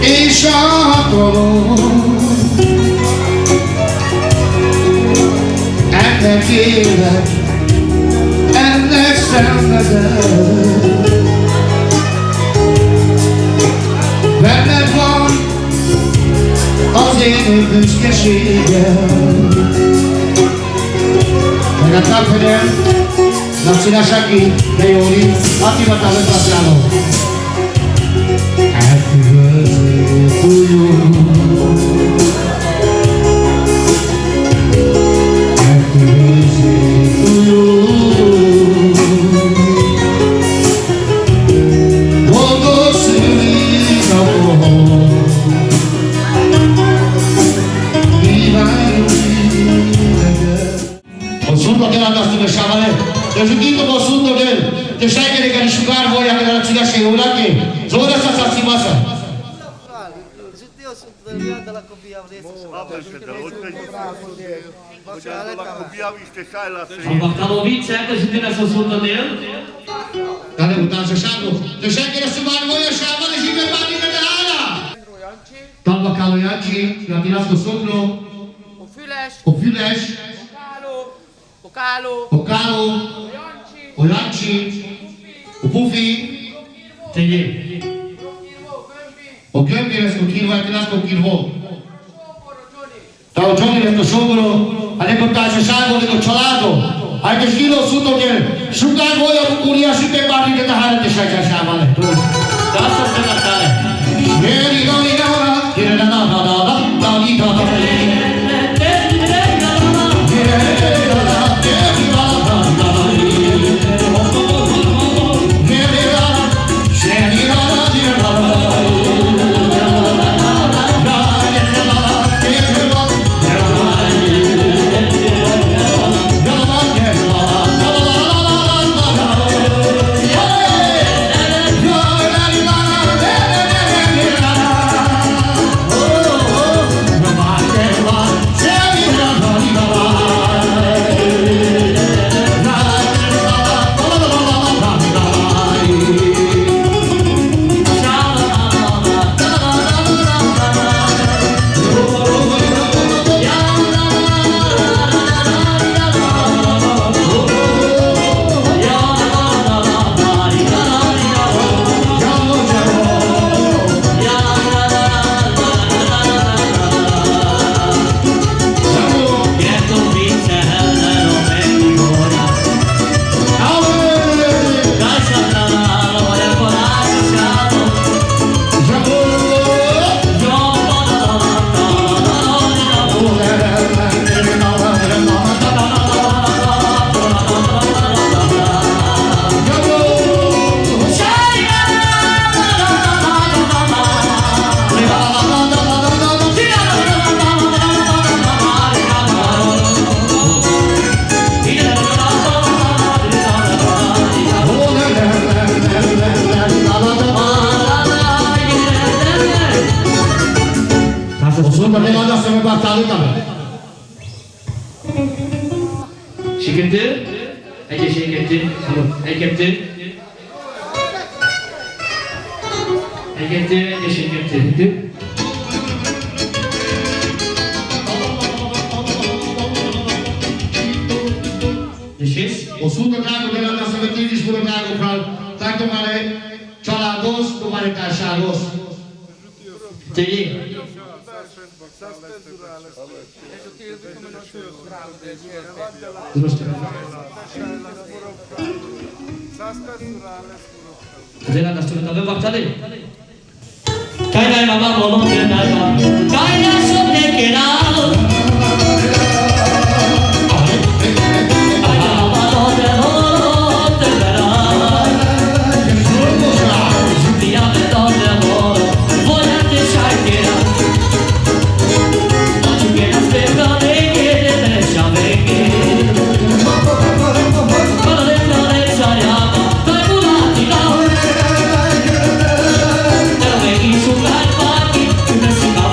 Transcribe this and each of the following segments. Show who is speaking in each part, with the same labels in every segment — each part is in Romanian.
Speaker 1: és a hatalom. Ennek élek, ennek szenvedem. Benned van az én büszkeségem. Meg a tapfedem, Napszínásaki, de Jóri, Attivatál ötlatráló. Happy birthday to you. Happy birthday to you. Boldog szülinapot kívánjuk neked. Possuto che la nostra lasciava Răjuchit-o possuto de te ștai că care șugar voia că la țiga și ula che zora sa sa si masa.
Speaker 2: Bactalovic, certo, a gente nessa assunto dele.
Speaker 1: Care putea să șago. Te ștai că răsugar voia și avea și pe bani de ala. Talba caloiaci, la tiras cu soplo. O fileș. O calo. O lanci. O pufi.
Speaker 2: Teghe.
Speaker 1: O gâmbi resco kirvo, e tiras cu kirvo. Tao Johnny resco sogro, ale contasse sangue de cioccolato. Hai che schilo sotto che sciugar voia curia si pe bani de tahara te sai sai amale.
Speaker 2: Dasta se Natale.
Speaker 1: Ieri doni ora, che la na na na na ni ta ta.
Speaker 2: Şirketi, Ege şirketi, Ekepti, Ekepti, Ege şirketi. Deșis?
Speaker 1: 100 dragul de la nasăvătiri și bună dragul, frate. Tactul mare, cealaltos, tu mare ca așa ros.
Speaker 2: Teghe. Zena dastur tabe baktale. Kainai mama mono kainai mama. Kainai sote kera.
Speaker 3: Let's go.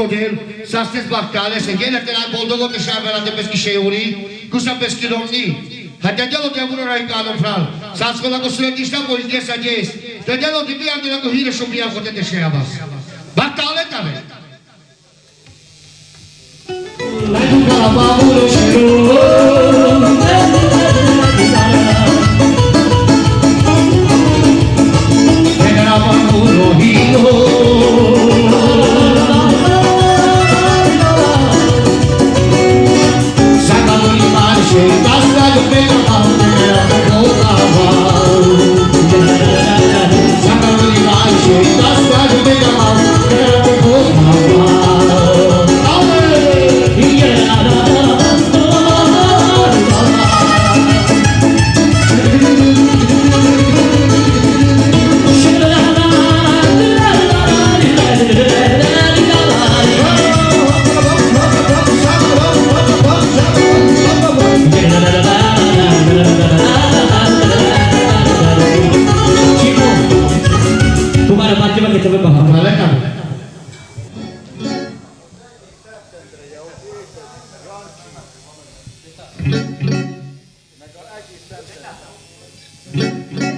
Speaker 1: dodel, sa stes baktale, se gene te la boldogo te shabela te peski sheuri, kusa peski romni. Hatta delo te uno rai kano fral. Sa skola ko studentista ko idesa jes. Te delo te biam te ko hire shobia ko te shabas. Baktale tave. Lai tu kala babulo shiro.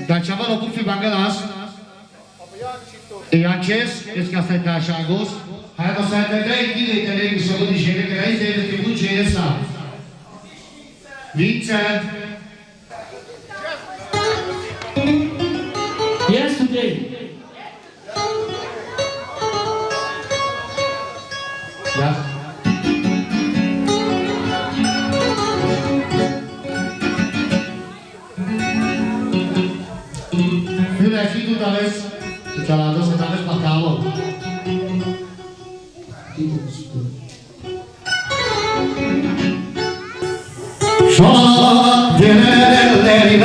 Speaker 1: Daceva lo cufi bangalas. E anches, es que hasta está chagos. Hai da saída daí que ele tem que jogo de gênero que aí deve ter muito gênero essa. Vincent.
Speaker 2: Yes, today.
Speaker 1: Yeah. Mira aquí tú tal vez, instalando se tal vez pasado. Şah ceneleri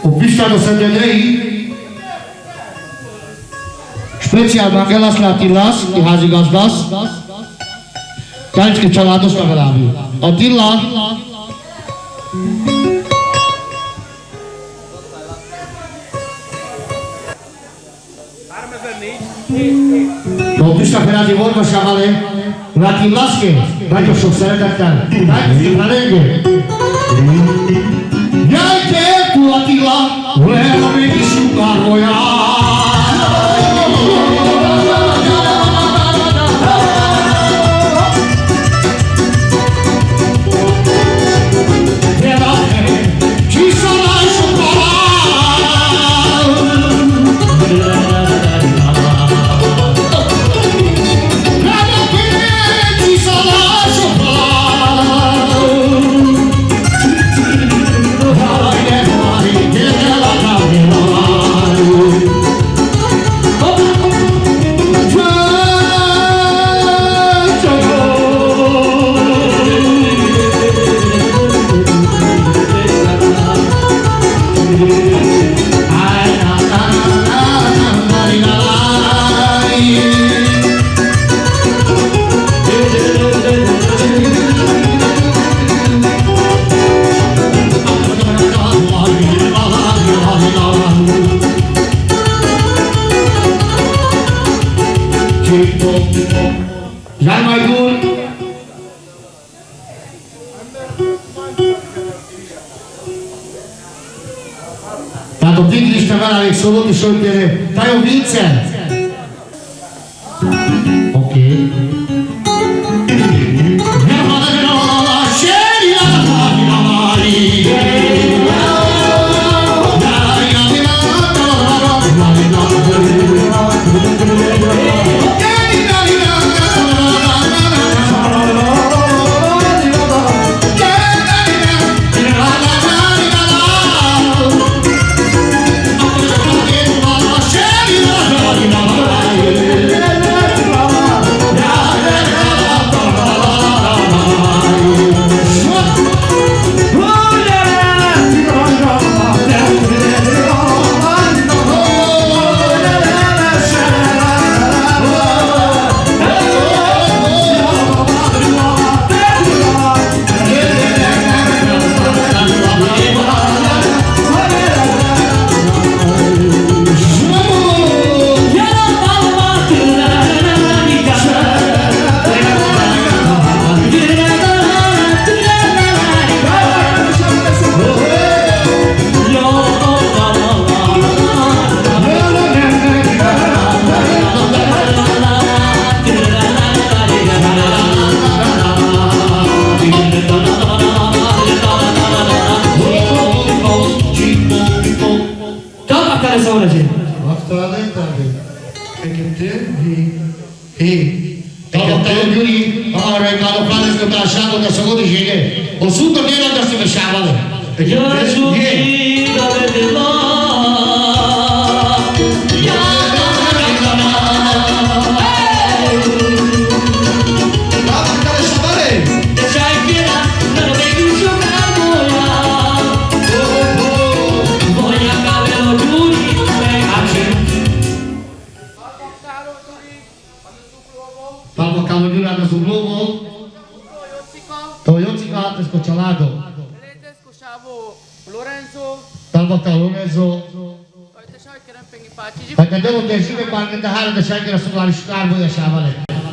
Speaker 1: Opisano Sandrei, special Mangelas Latilas, e Haji Gazdas, Tanski Chalados Kagarabi. Atila, Opista Pera de Vorba Shamale, Latilaske, vai que o show será cantar, vai que o Flamengo. Atila, leva me que chutar Dai mai dur. Tato Tigris cavara Alex Solotti sciogliere Taio Vincent. Ok.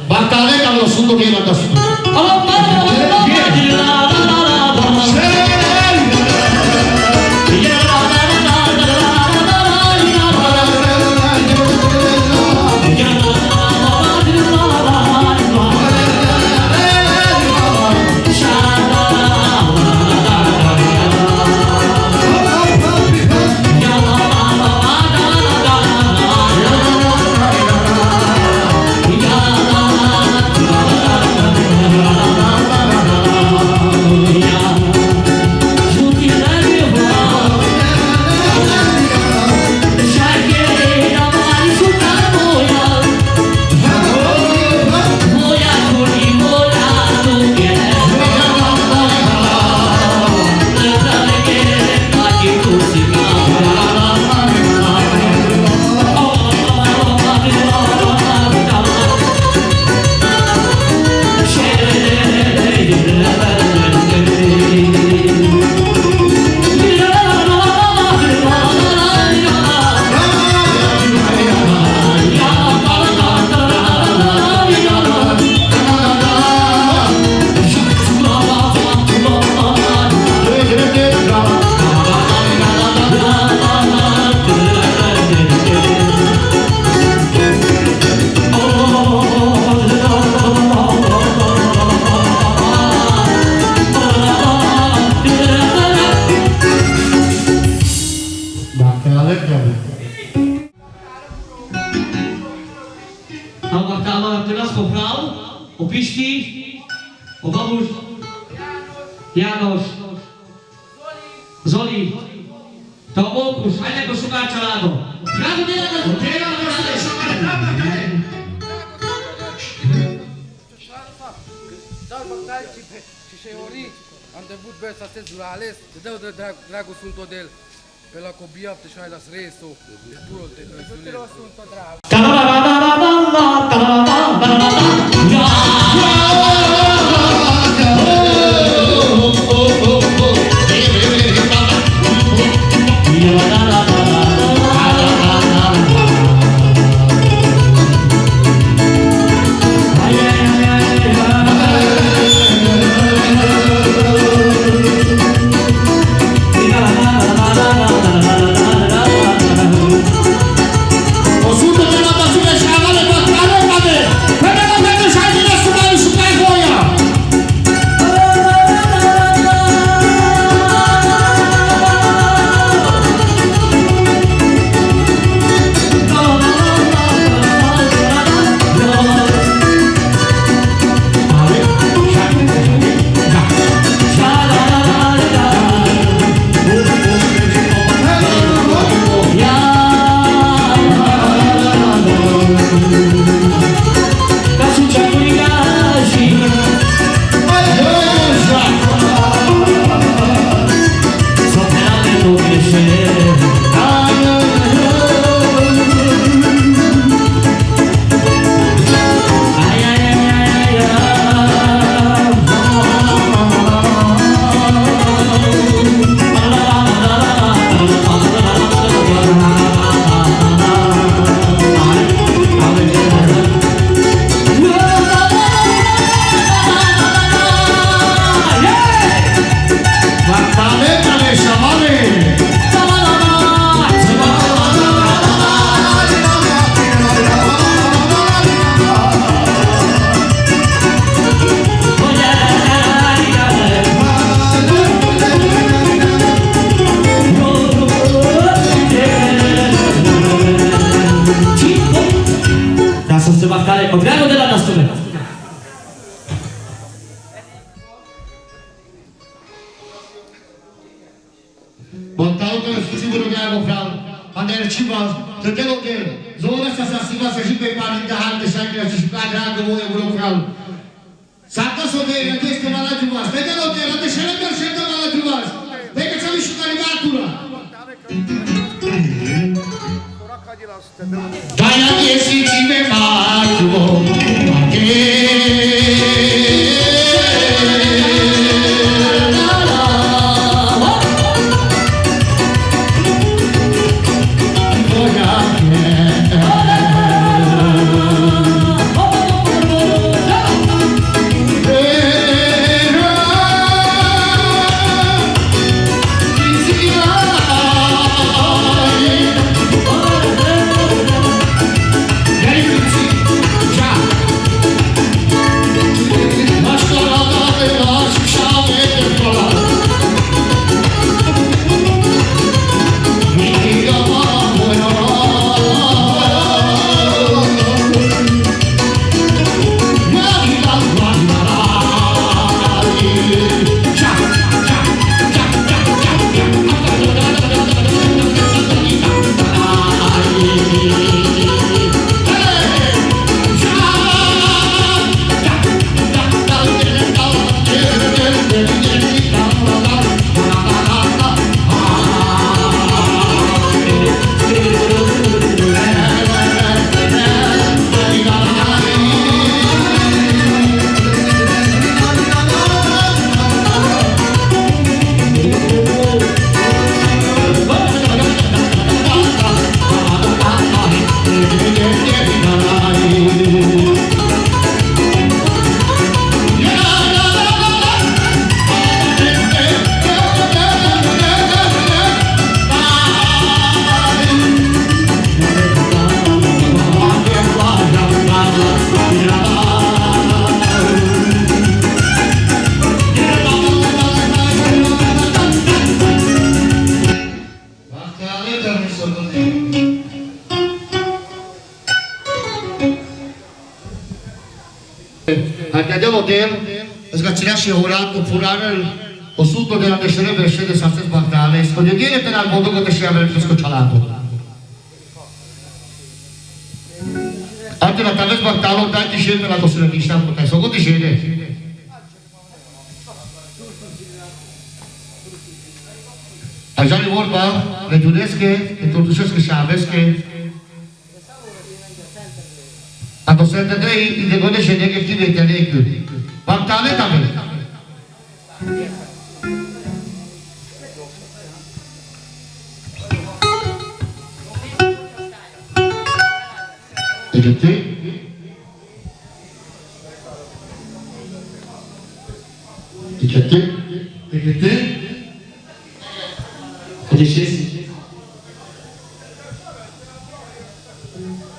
Speaker 1: Bakalım kalau suntuk dia atas. János, Zoli, te Opus, mennek a sokár családba. Drága tényleg,
Speaker 3: și șeiorii, am debut best astăzi la ales, te dau de dragul sunt odel. Pe la cobia te și ai las reso, de puro te sunt drag.
Speaker 2: Yeah. drago de la nastume.
Speaker 1: Montalo că sfârșitul de a gofral, ande ceva, să te rog, zona asta să siga să și pe pani de hal de șaicre și ca dragă voi gofral. Saca să de este mala jumas, te rog, te șele pe șede mala jumas. Vei că ți-am și caricatura. Daia ieși cine mai tu, Andiamo hotel, sgacciarsi ora con furare o sotto della descere verso le salse sbartale, scogliere per al modo che si aveva il scocciolato. Anche la tavola sbartale, tanti scelte la cosa di stampo, te so come scende. A già li vorba, le giudesche, le tortusesche sciavesche, a dosente dei, il decone scende che ti vede nei chiudi. Bartale también. Eccoci. Eccoci. Eccoci.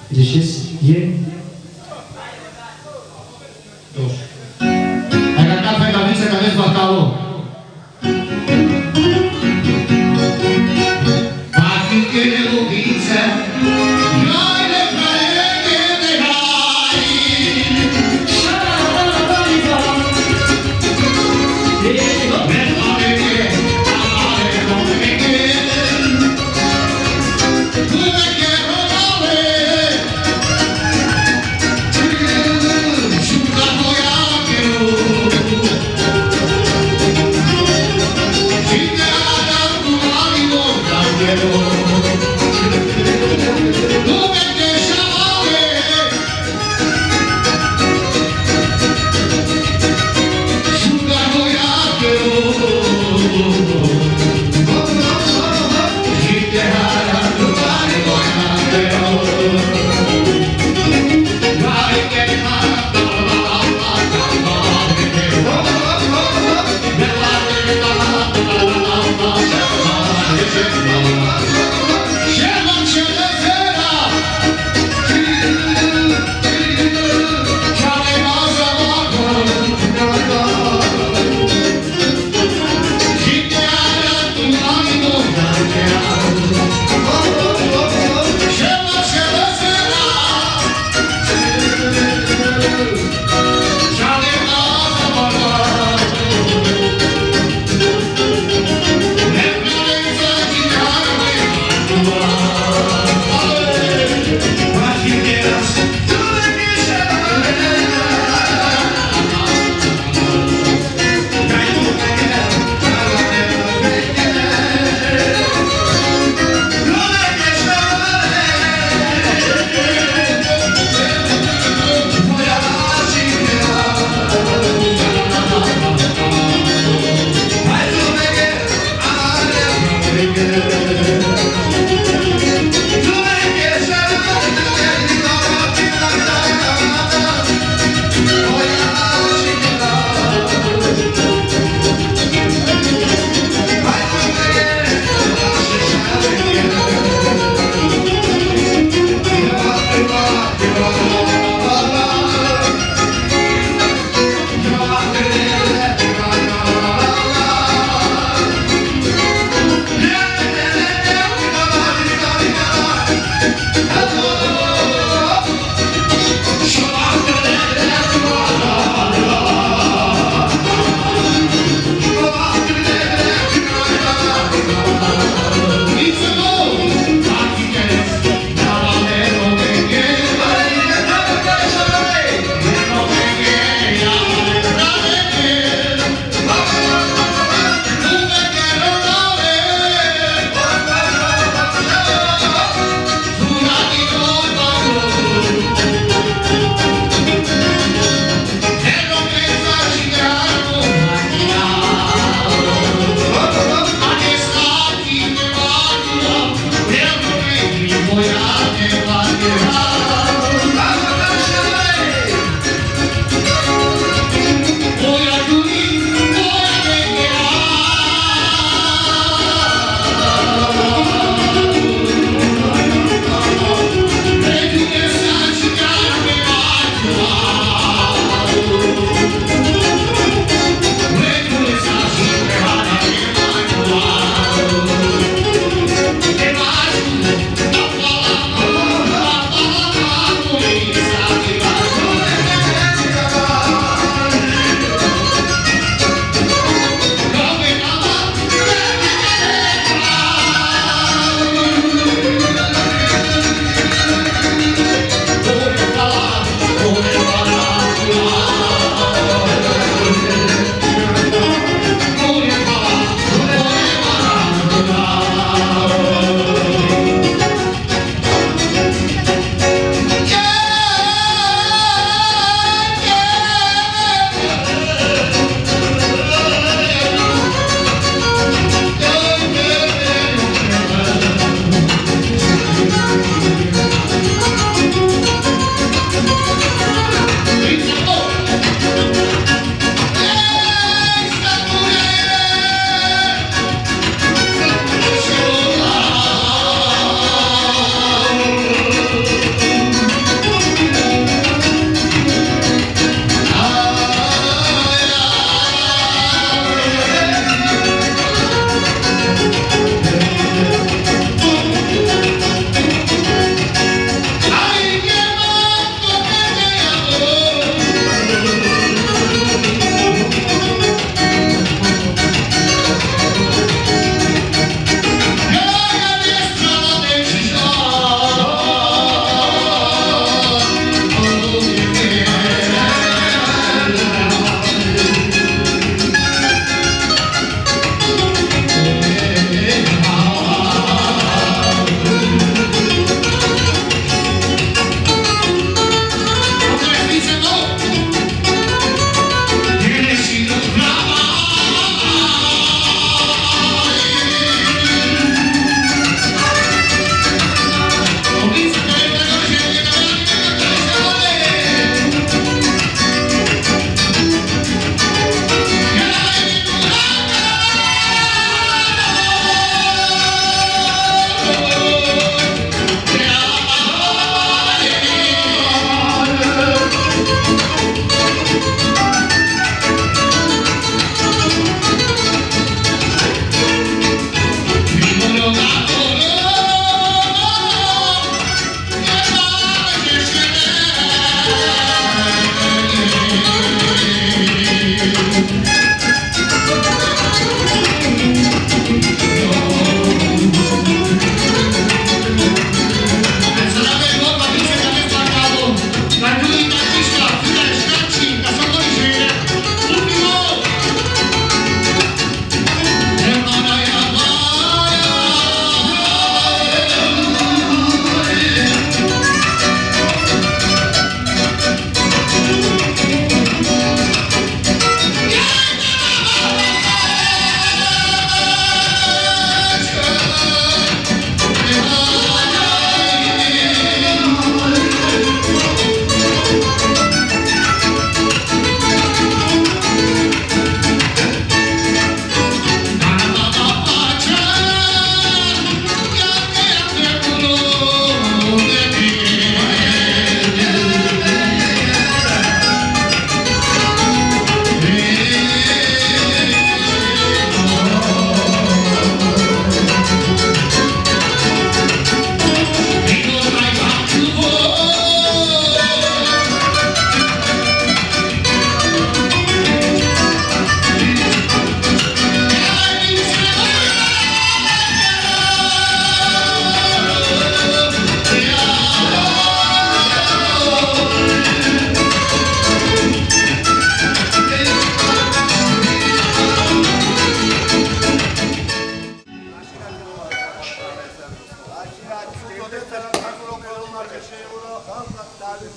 Speaker 2: Deșes, e?
Speaker 1: Dos. Hai cantat fai la vista că aveți bacalul. Parti che le ubițe, noi le fraiere de hai.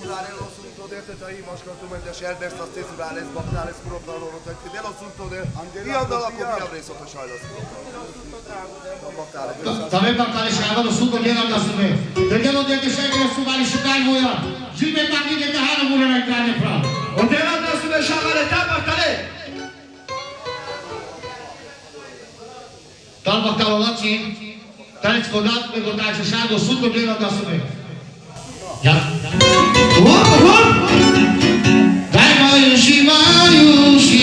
Speaker 4: sulare l'assunto del Tetai, Mascato Mendes, Elbers, a Tessurales, Bactales, Kurotalo, Rotati, dell'assunto del Io la preso a Charles.
Speaker 1: Tabii bakkali şahane su da gelen nasıl be? Degelo diye şey gelen su var işi kayboluyor. Jime bagi de daha buraya ekranı pra. O gelen nasıl be şahane tam bakkali. Tal bakkal olaçi. Tanec kodat me kodat şahane su da gelen nasıl be? Ya. Dai mayushi mayushi.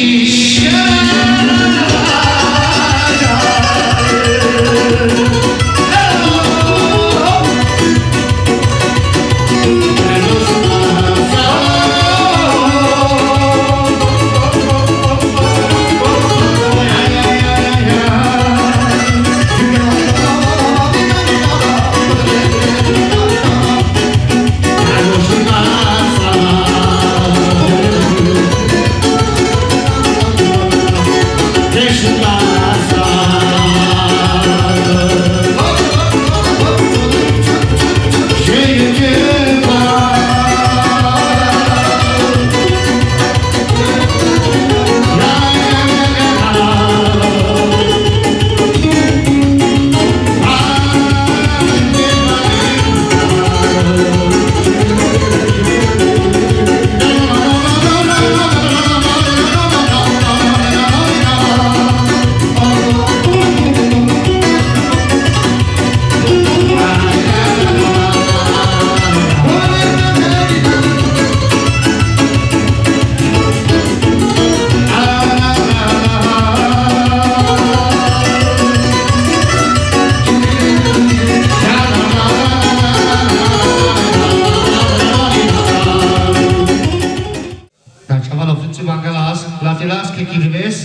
Speaker 1: Latilas che kirves,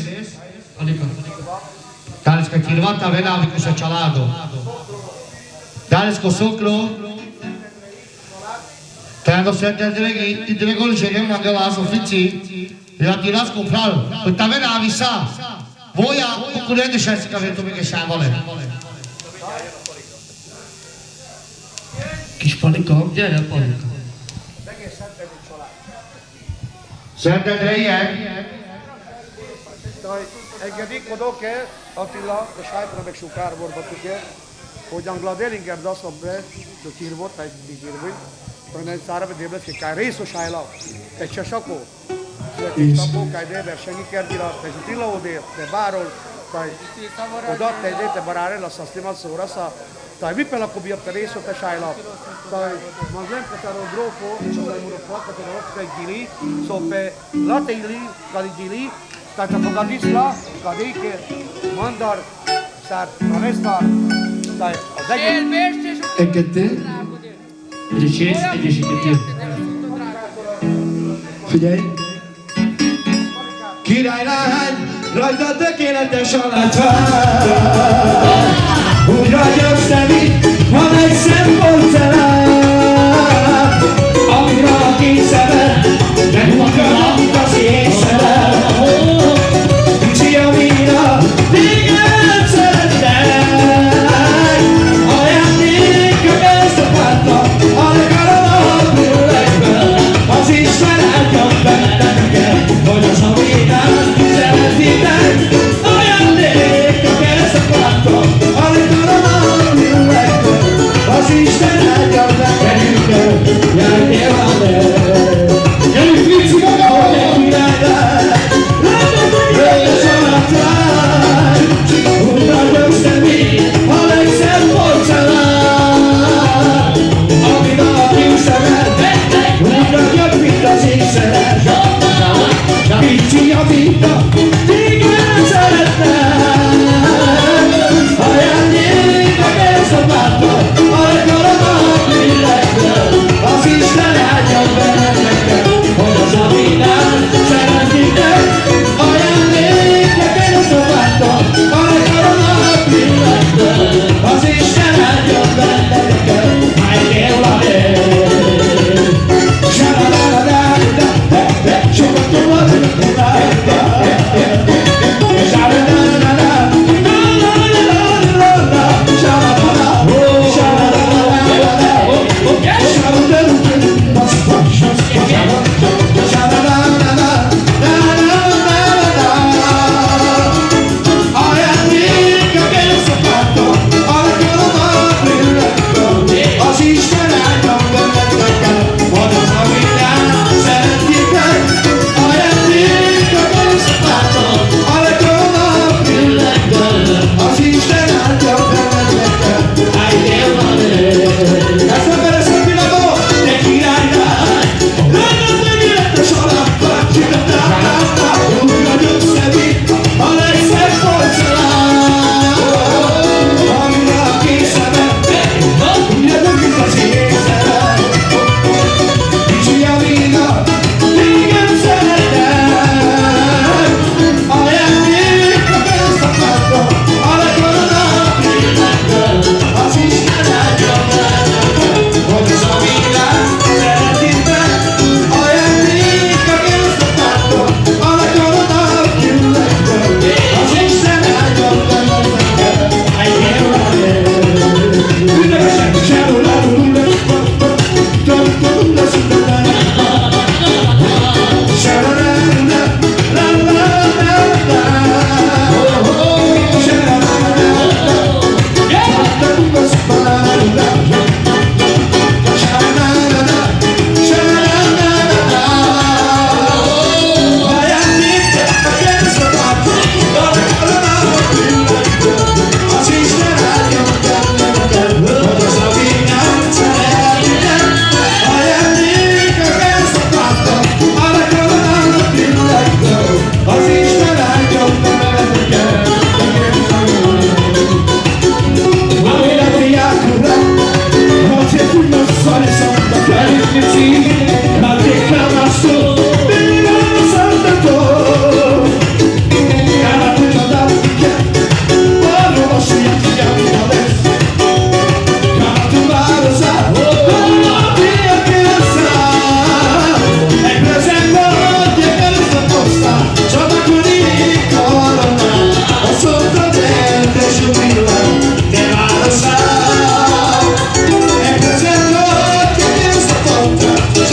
Speaker 1: Dalis che kirvata vena vi kusa chalado. Dalis ko soklo. Tendo sente dire gol c'è un mangalas uffici. Latilas ko pral. Ta vena avisa. Voia okulende shasi kaveto me ke shavale.
Speaker 2: Kis palika, gyere palika.
Speaker 1: Szerinted rejek?
Speaker 4: Engedik oda kell, Attila, a sajtra meg sukárborba tudja, hogy angla delinger dasza be, do kirvot, egy digirvit, hanem szára be déblet, hogy kaj részos hájla, egy csesakó, egy tapó, kaj déber, senki kerdira, egy Attila odér, de bárol, taj oda, te baráre, lesz azt limat szórasza, taj vippel akkor biatta részot a sájla, taj man nem kataró grófó, és az elmúló fakkat, hogy ott egy gili, szóval lateili, kadi gili, taj a fogadisla, kadike, mandar, szár, a resztár, taj az egész.
Speaker 5: Engedtél?
Speaker 2: Egyesítettél.
Speaker 5: Figyelj! Királylány, rajta tökéletes a látvány. Úgy ragyogsz te mit, van egy szemporcelán, amira a két szemed, megmakadt az éjszelen. Kicsi a víra, téged szeretnek, ajándékok ezt a párta, alkalom a bőlekből. Az Isten áldjon benneteket, hogy az a védát szeretitek. Ajándékok ezt a párta, alkalom a bőlekből. Az Isten áldjon C'è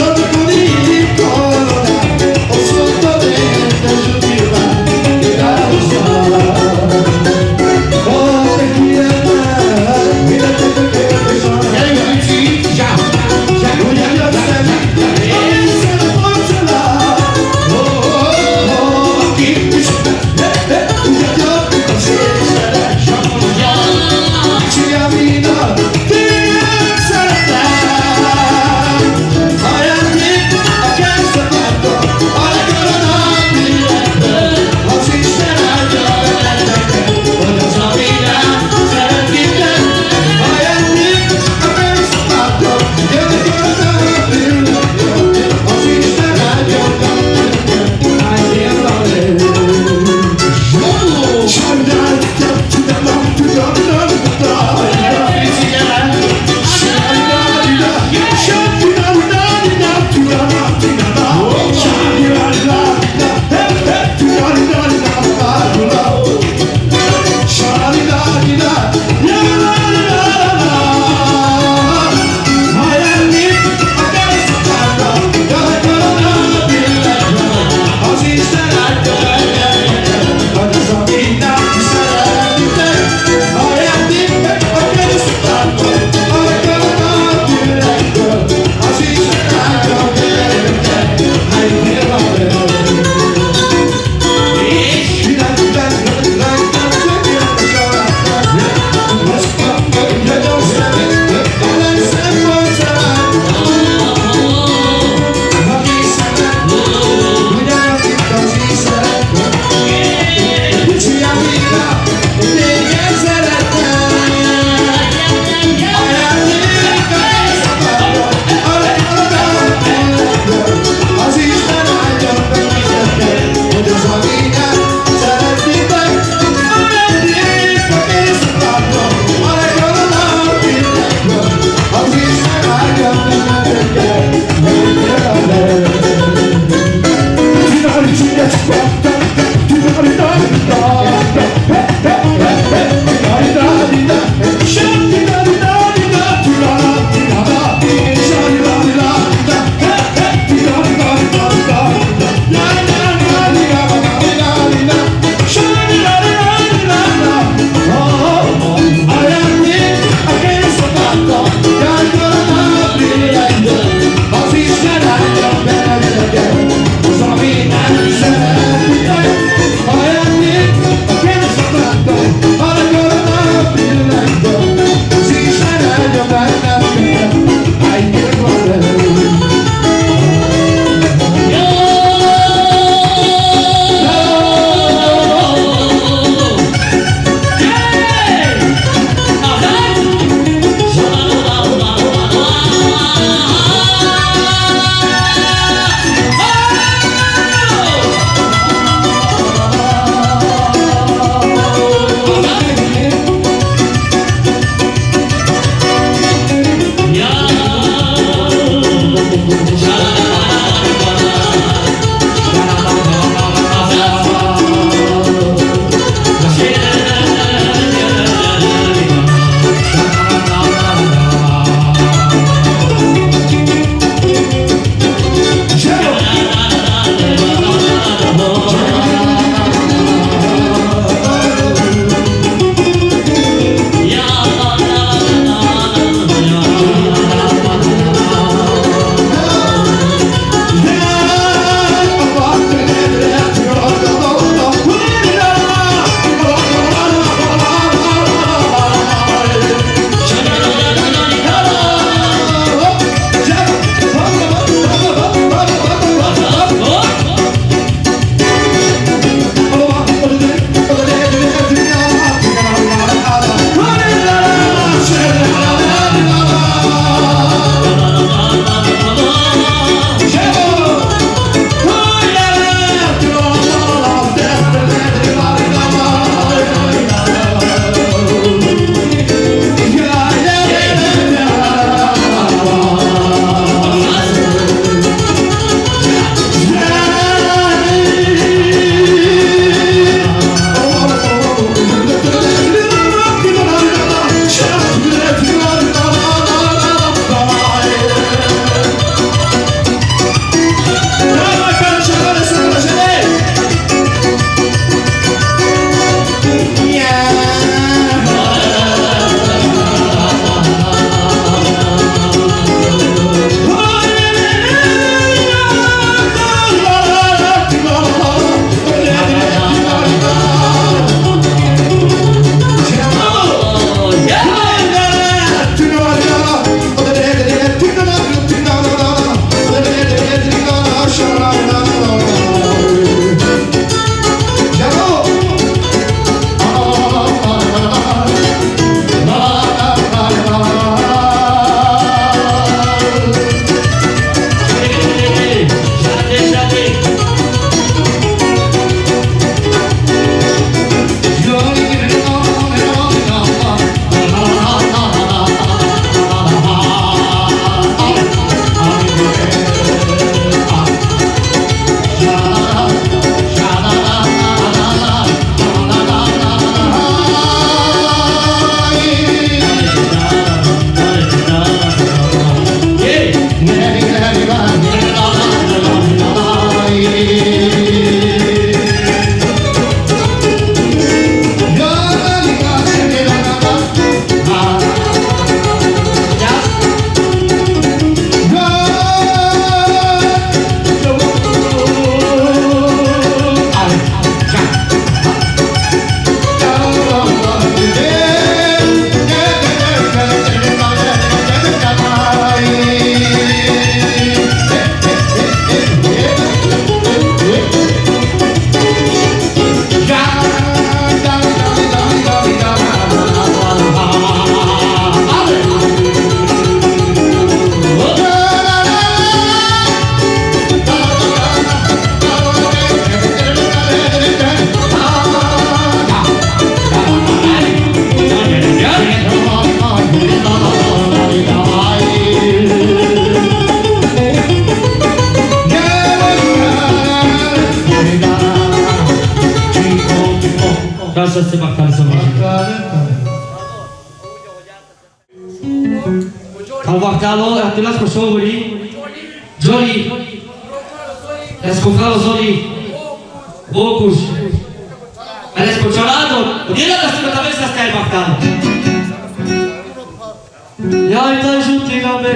Speaker 2: Casa se baktali szomorú. Al baktalo, atilas ko szomorú. Zoli. Escofalo Zoli. Bocus. El escucharado. Udiela da sua cabeça está el baktalo. Ya está juntila me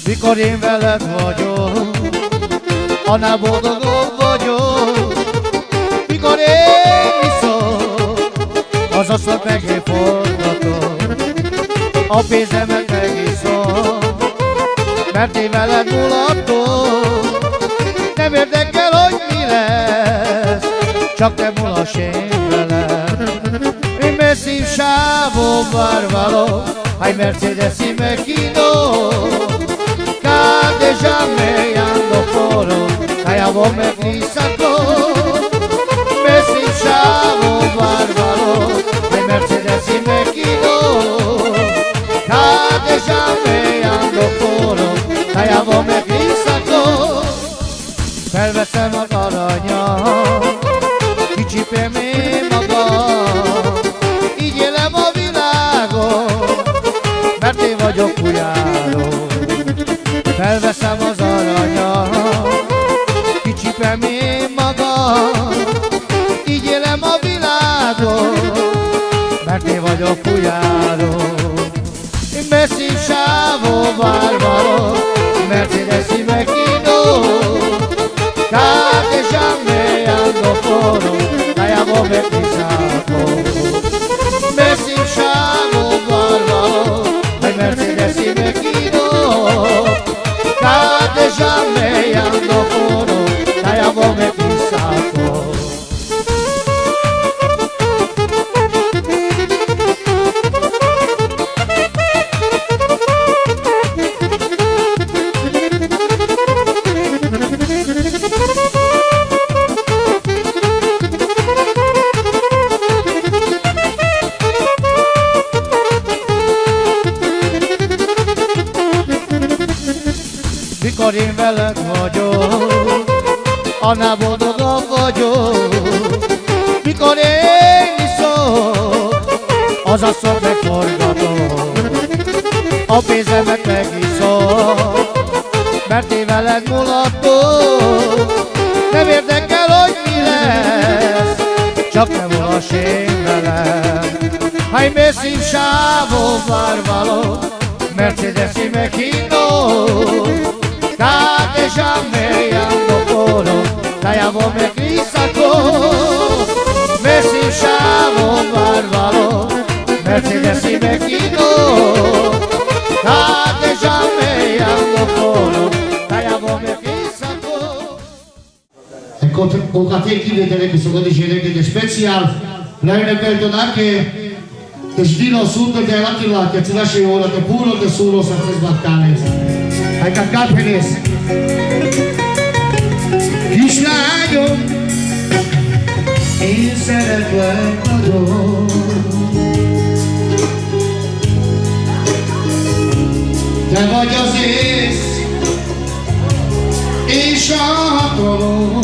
Speaker 6: Mikor én veled vagyok, annál boldogabb vagyok. Mikor én iszok, az asztalt megforgatom, a pénzemet megiszom, mert én veled mulatom. Nem érdekel, hogy mi lesz, csak te mulass én veled. Én messzív sávon várvalok, hay Mercedes y Mequino. Ya me ando poro, allá vos me frisaco. Me sinchavo bárbaro, hay Mercedes y Mequino. Ya me ando poro, allá vos me frisaco. Felveszem az aranyat, kicsipem én magam. Így élem a világon, mert én vagyok ujjáró. Felveszem az aranyat, kicsipem én magam. Így élem a világon, mert én vagyok fujáró. Messi sávó bárbaro, Mercedes y Mequino. Cada ya me ando foro, allá vos me pisaco. Messi sávó bárbaro, hay Mercedes y Mequino. Ya me ando foro, allá vos me pisaco. Mikor én veled vagyok, annál boldogabb vagyok. Mikor én iszok, az asszony megforgatom, a pénzemet megiszom, mert én veled mulatom. Nem érdekel, hogy mi lesz, csak te mulass én velem. Hay me sin chavo bárbaro, Mercedes y Mequino. Cada ya me ando poro, allá vos me frisaco. Me sin chavo bárbaro, Mercedes y Mequino. Cada ya me ando poro, allá vos me frisaco.
Speaker 1: con qualche chiedere che sono di genere di special, lei ne perdona che sdino sud de Attila, che ci lascia ora che puro che solo sa tre Balcani. Hai caccato penis. Kishayo insieme Ecuador. Te voglio sis e sciatolo.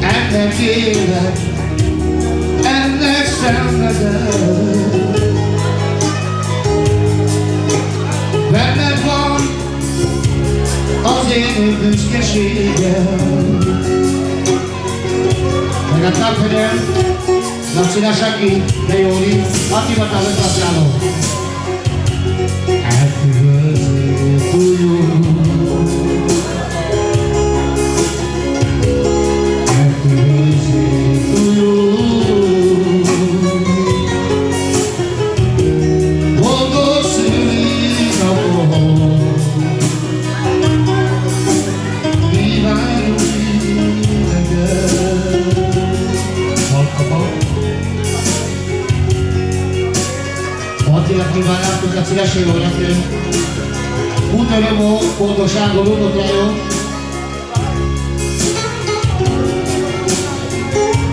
Speaker 1: And the feeling and the sound of love. When that one az én büszkeségem. Megadták fegyel, Laci Lasaki, de Jóri, Attila Távol. Happy birthday to you. Happy birthday to you. Boldog szülinapot kívánunk neked. Attila kívánjátok a szívesével nekünk. Útörömó, boldogságot, unoklájó.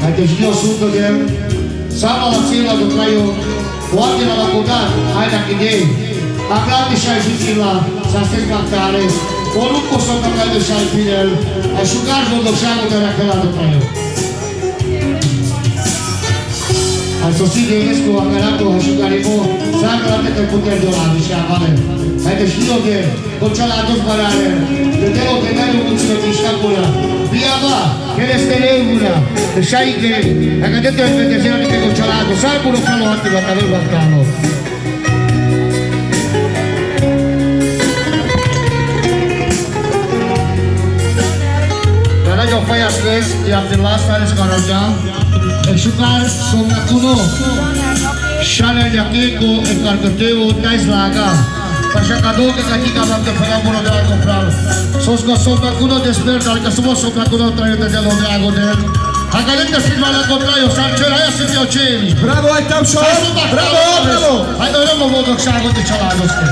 Speaker 1: Hát és Dio Szútogem, számmal a céladok rájó, Attila lakotán, aina idén. A grátisai zsicilla, szásztész baktáre, olukkoszoknak elősáj figyel, a sugár boldogságot erre feladok rájó. Adesso si riesco a carato a sciugaremo sangrate che poter dolare sciavale e che scio che concelato sparare che devo tenere un cucino di scapola via va che ne stelevula e sai che a cadete il vedesero che concelato salvo fallo attimo a cavello al cano karena jo fai asles di Abdullah Salis Karaja e sukar somna kuno shale yakeko e cargateo tais laga pasha kado ke katika bang ke pala mono da comprar sosko somna kuno desperta al kasumo somna kuno traio de lo de agoder hagalenta filmala contraio sanchera ya se pioceli
Speaker 5: Bravo, hai tam shot! Bravo, bravo!
Speaker 1: hai dovremmo vodo shago de chalados ke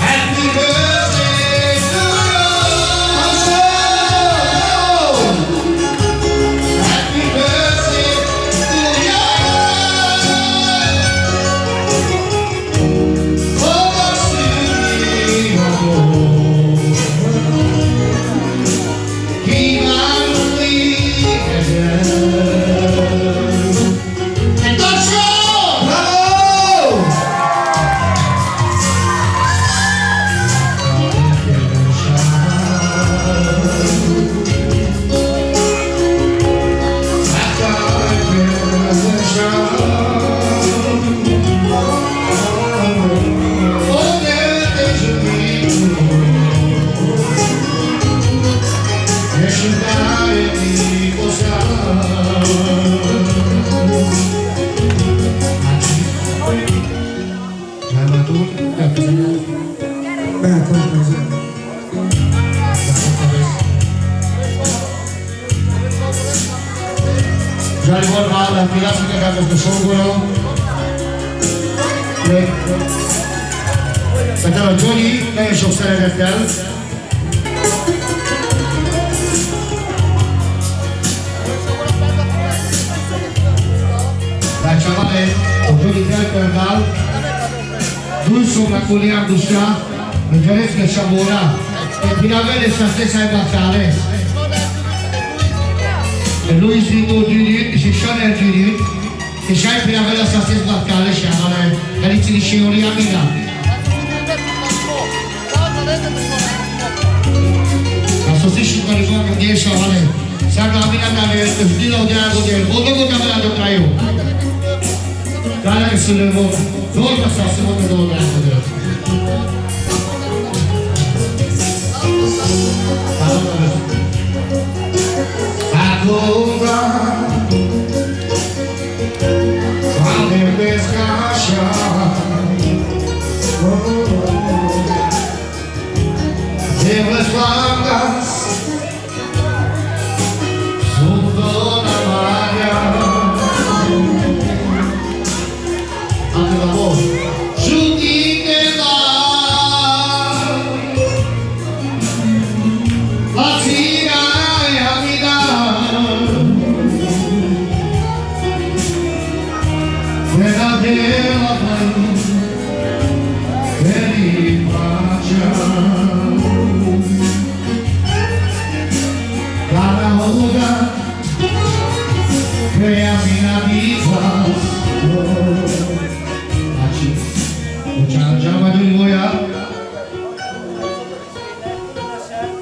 Speaker 5: Happy birthday to you!
Speaker 1: Gianni Borvala, filați că am fost șogură. Satana Johnny, care e șoxere de fel. Dar chavale, o Johnny Bell Perdal, Dulso Maculian Dusca, înțeles că Șabora, e finalele să se aibă ales. Luis Dito Junior și Chanel Junior, e și ai finalele să se aibă ales și amale, care ține și Oria Mina. A sosit și cu Arizoa că e și amale. Saca la Mina care își din la o deagă de el, o două tabela de traiu. Care să le văd, vorba să se văd două deagă de el. Agora, quando eu descaixar, pelas vagas, sudou na malha. Ante la voz, giudicate la verdadeira mãe que lhe cada roda crea minha vida o Ciangiama de Moia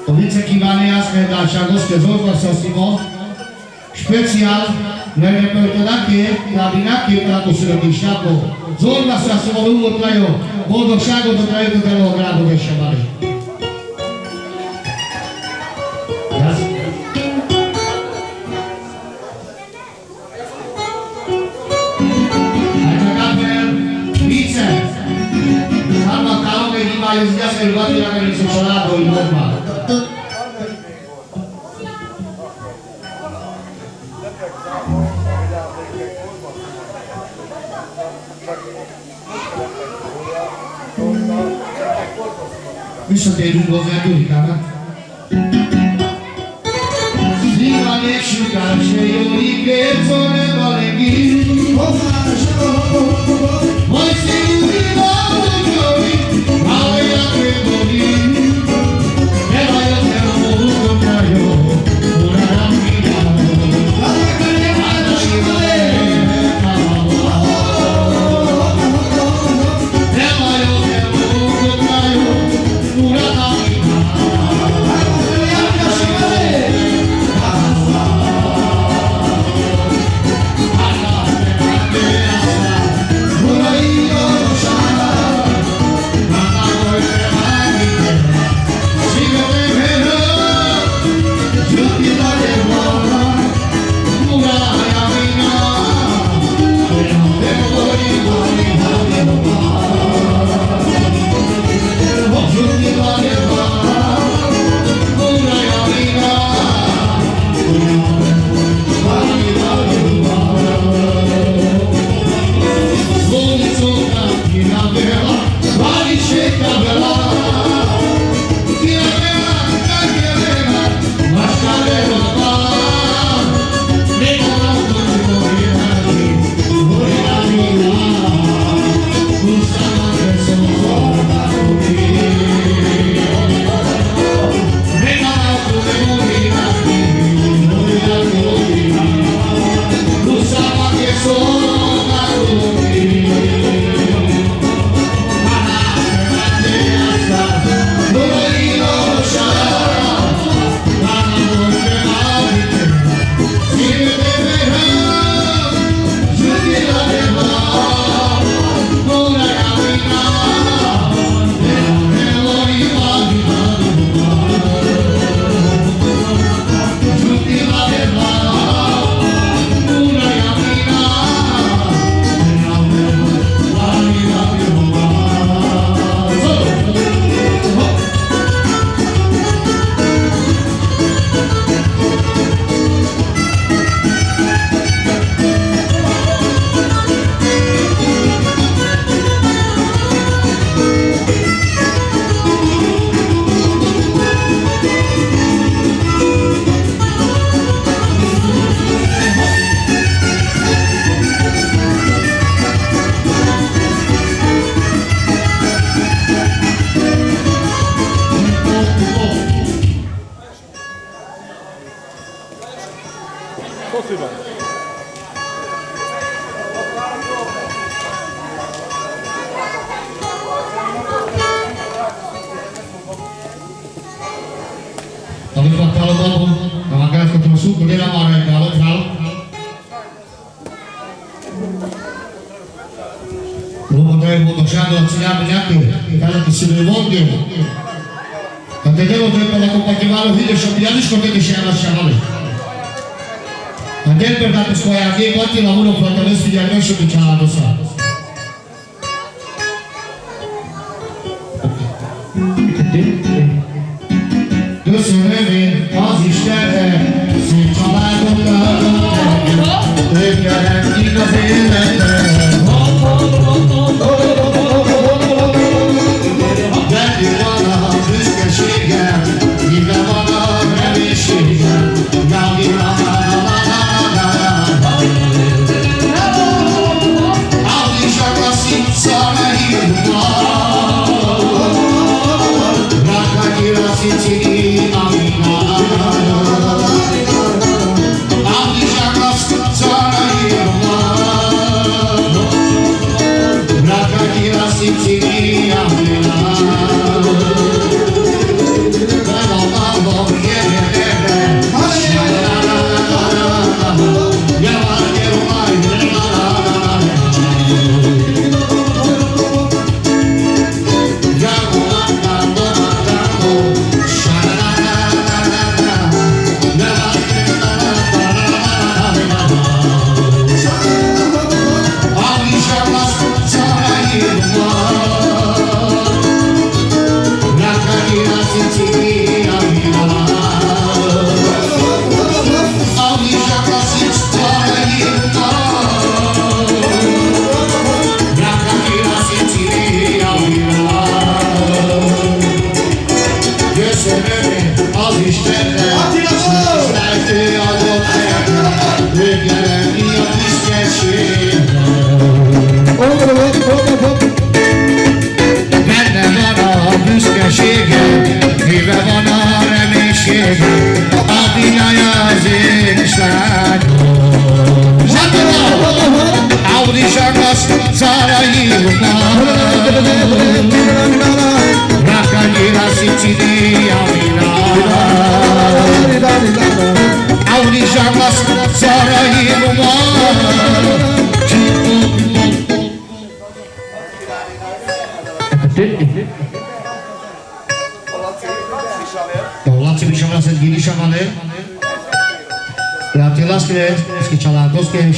Speaker 1: Powiedzcie kiwaniaskę dla Ciagoskę Zorba Sosimo specjal nel repertorakie na binakie prato środowisko. Zorba Sosimo lungo trajo, modo Ciago do kraju do tego gradu de Szabary. Już ja sobie bardziej jak nie czekolado i norma. Wiesz, te długo wiaduj, prawda? Zima nie szuka się i wieczorem walegi. Mój syn Tapi kalau kamu makan ketemu suku dia nama orang kalau lu potremmo toccare l'azione neanche che si rivolge tante devo per l'accompagnare video scioppiani scoprire che la sciamale andel per dare scuola anche quanti lavoro fatto adesso di adesso che c'ha la sa tu sorreve così stelle si ciao e garanti cose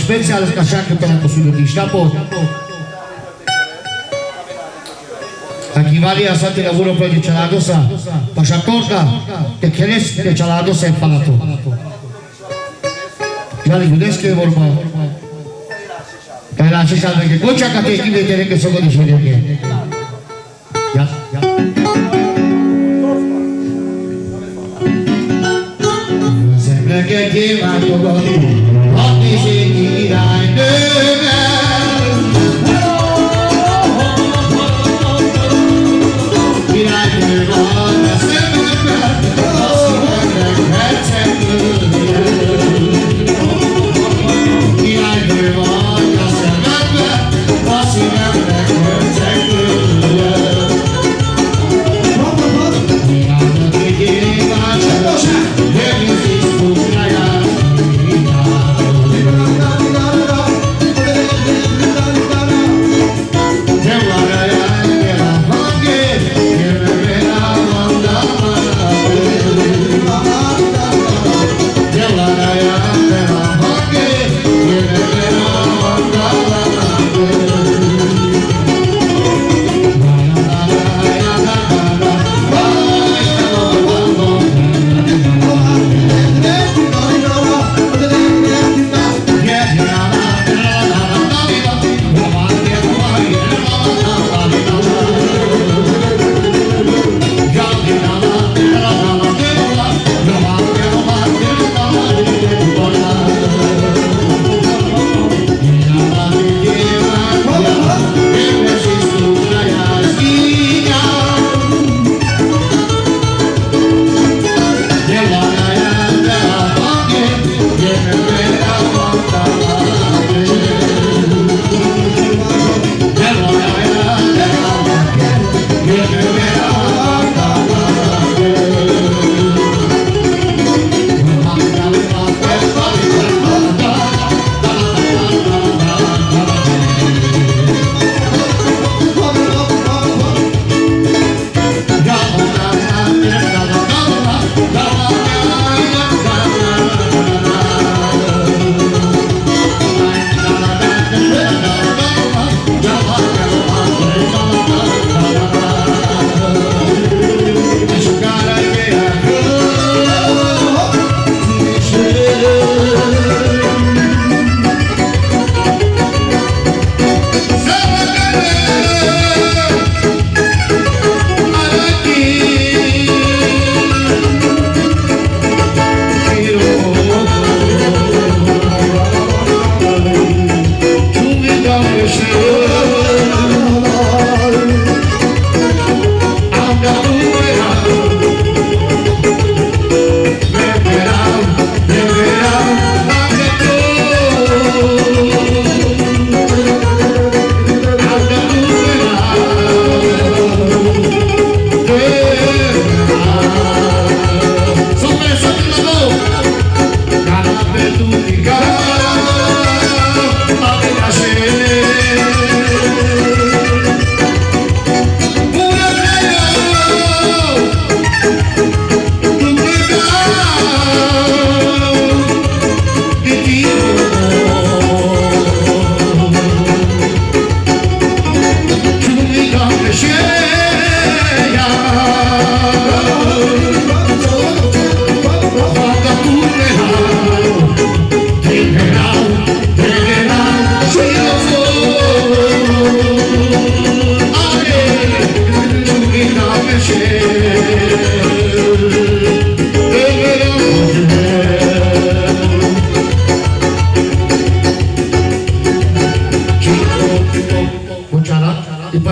Speaker 1: Speciale scacciato per la possibilità di stapo a chi va lì a stare lavoro poi c'è la dosa pascia corta che che c'è la dosa è palato già li giudeschi e vorba che la ci salve che poi c'è che ti vedere che sono di scegliere ya sembra che ti va tutto ogni sera in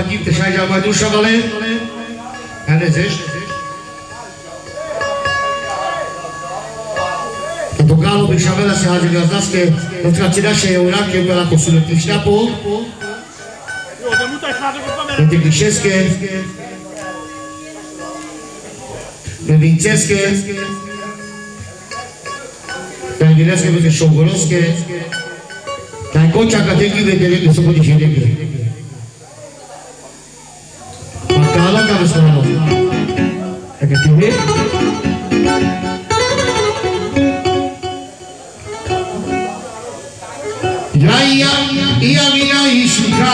Speaker 1: Chip, te șai mai dus șavale. Vedeți? Tocalo pe șavela se hazi gazdaske, nu traținea și eurache pe la cosulă Crișneapo. Te Crișesche. Provințesche. Te anghilească pe șogorosche. Te-ai cocea ca te ghive de legă să poți și legă. Macala ca vă spune. Dacă te vei? Ia mia ishuka.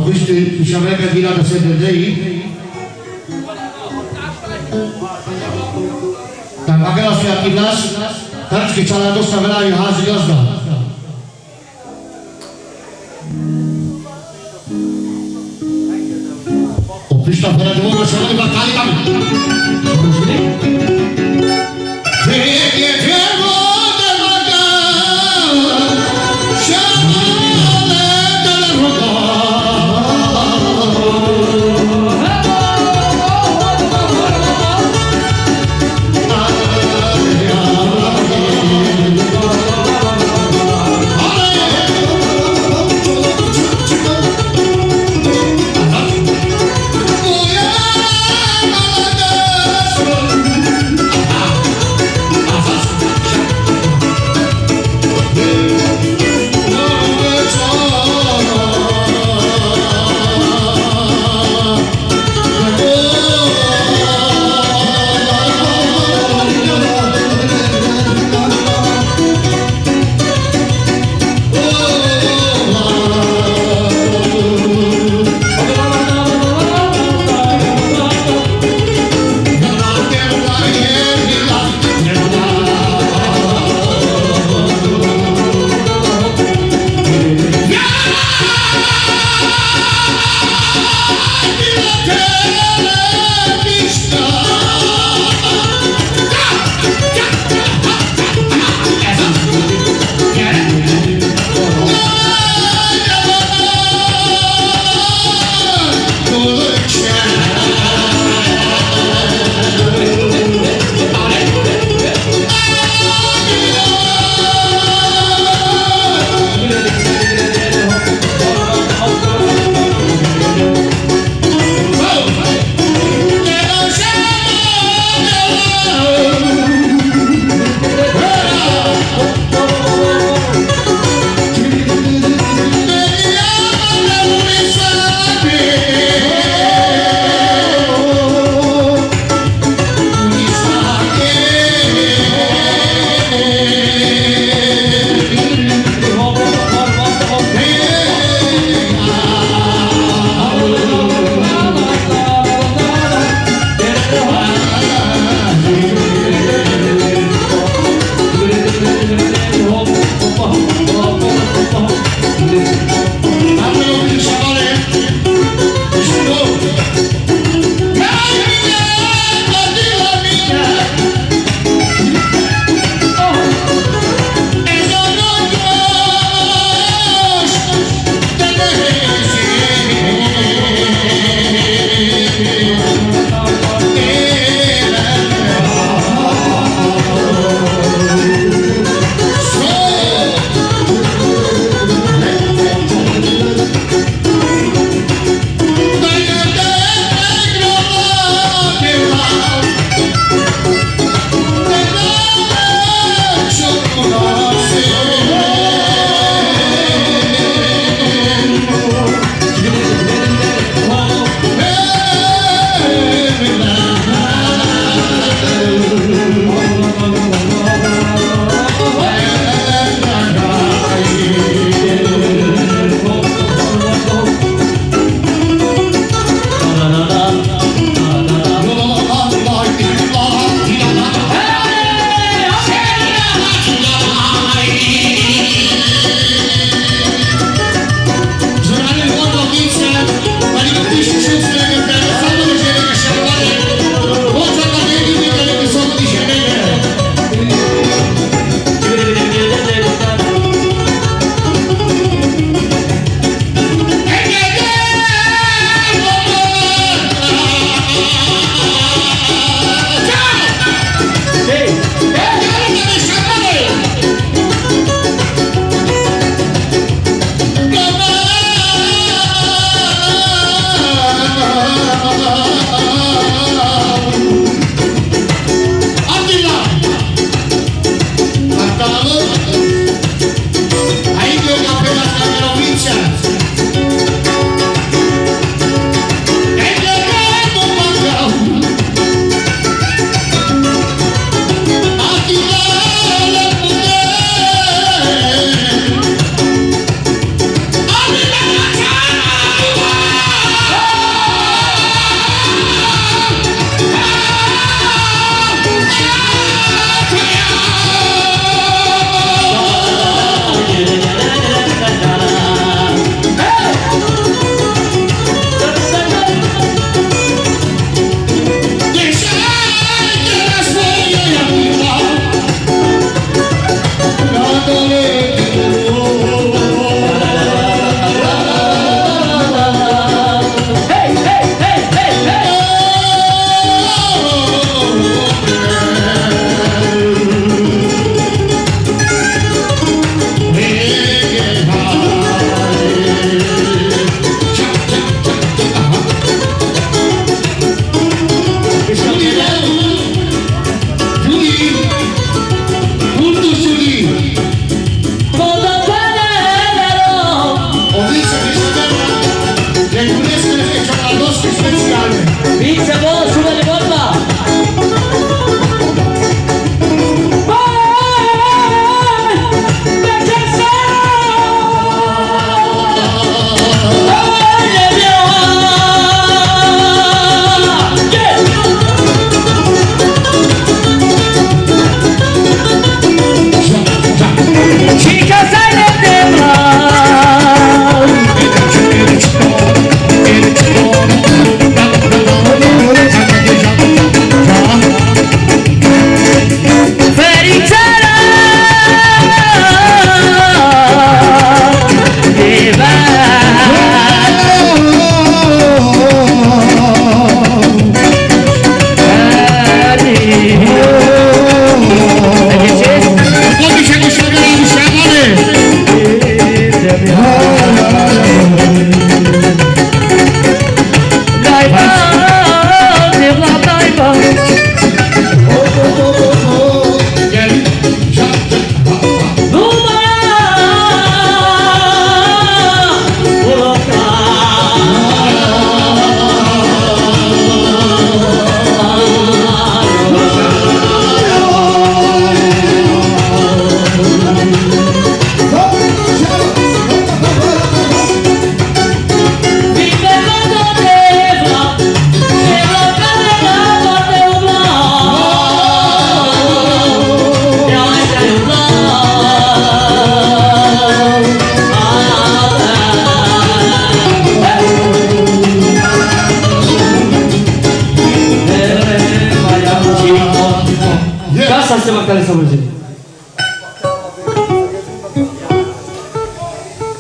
Speaker 1: visto il sciamega di là da sempre lei. Dan magala fi akilas, tanto che c'ha la dossa vela io hazi gazda. O pista per il mondo sono i battagli da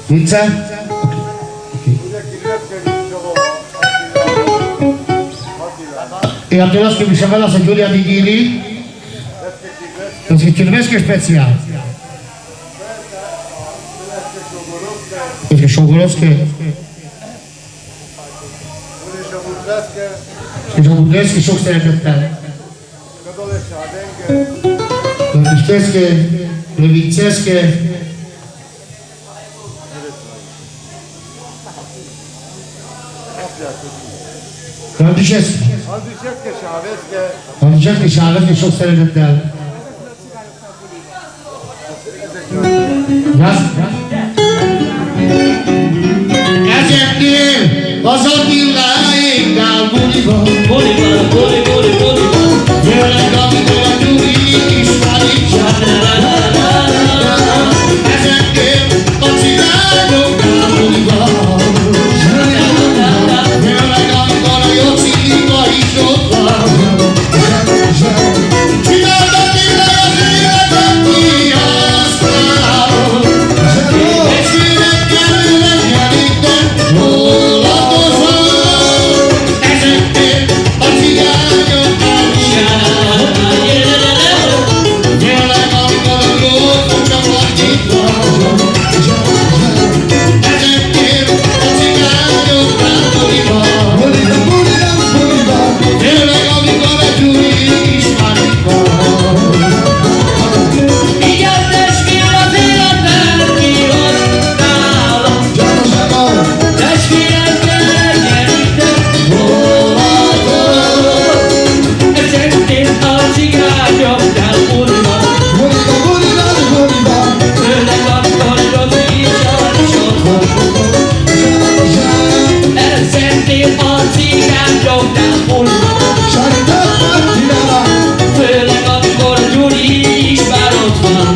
Speaker 1: Pizza? I Attilaski Bishavela sa Giulia di Gili. To jest kiełbaskie specjal. To jest szogorowskie. To jest budeckie, sok szeretettel. Leviceskie, leviceskie. Andrzejewskie, Szálevskie, sok szeretettel. Ezeknél az Attiláékkal buliban, jönnek, amikor a Gyuri is várítja. Ezeknél a cigányokkal buliban, jönnek, amikor a Jocika is ott van. Csináltak tényleg az életet kihasználod, és minek kellőnek jelentek hólatozol. Ezeknél a cigányokkal buliban, jönnek, amikor a grófok csak annyit van. Ezeknél a cigányokkal buliban, tényleg, amikor a Gyuri is már itt van.
Speaker 2: Főleg amikor a Gyuri is már ott van.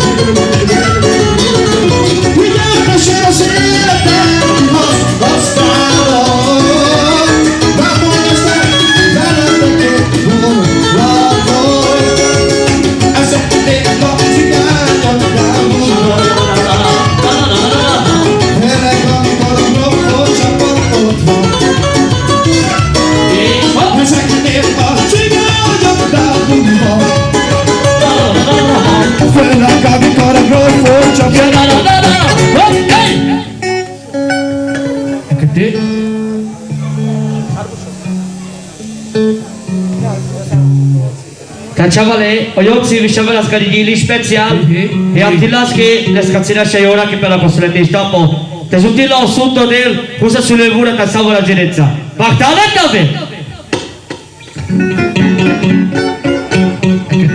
Speaker 2: Chavale, Oyotsi Vishavelas Karigili special e Attilaski les canzinașa ora che per la costruire stampo. Te suti la assunto del cosa sulle vura ca sa la genezza. Bactala cave.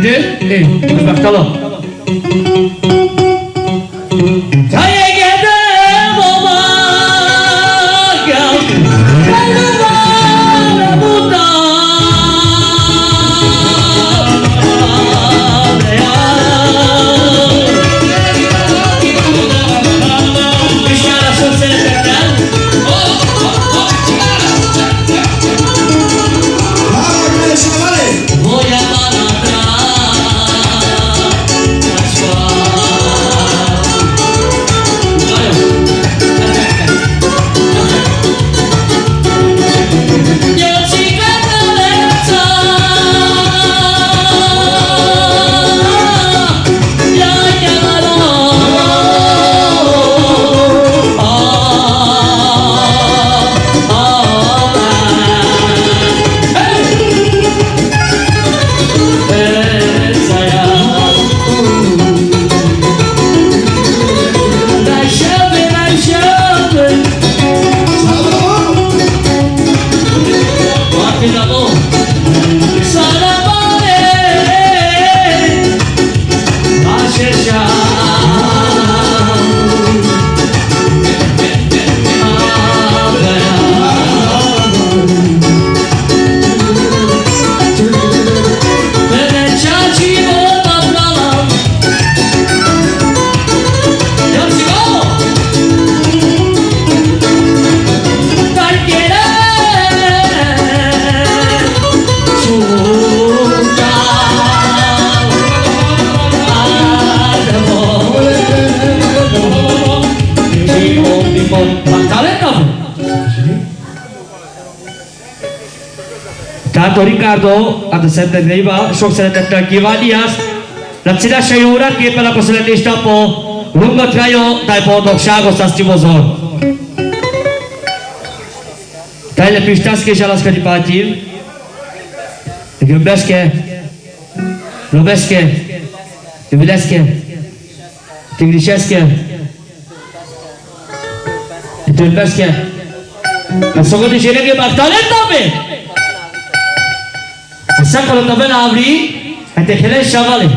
Speaker 2: Che te? Bactala. po magtalent na po. Tanto Ricardo at the center na iba, sok sa natatag Givanias, natsina siya yung urat, kaya pala po sila lista po, lungot kayo, tayo po doksyago sa Stimozor. Tayo na pistaski siya las kadipativ, Grubleske, Lubeske, Jubileske, Tigriszeske, Tulbeske. A sogodi želege magtalent na po. Așa că l-o la abri, a te hele șavale.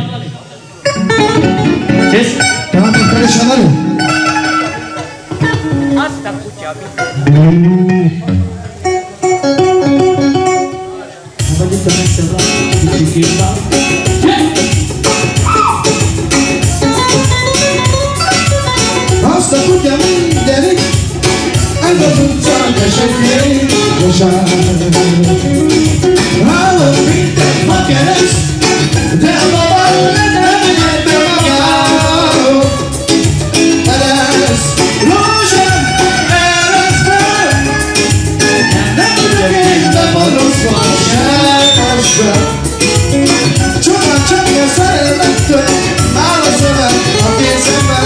Speaker 2: Ce-s?
Speaker 1: Te am pe șavale.
Speaker 7: Asta cu ceabi.
Speaker 1: Asta cu ceabi, Derek. Ai văzut țară și fie ușa. Alo, pinte, mă queres. De baba, de baba. Eres roja, eres bel. De pinte, mă răsfoașe, așa. Ciuda, ciuda, să redactă. Alo, să dă, a piesă mea.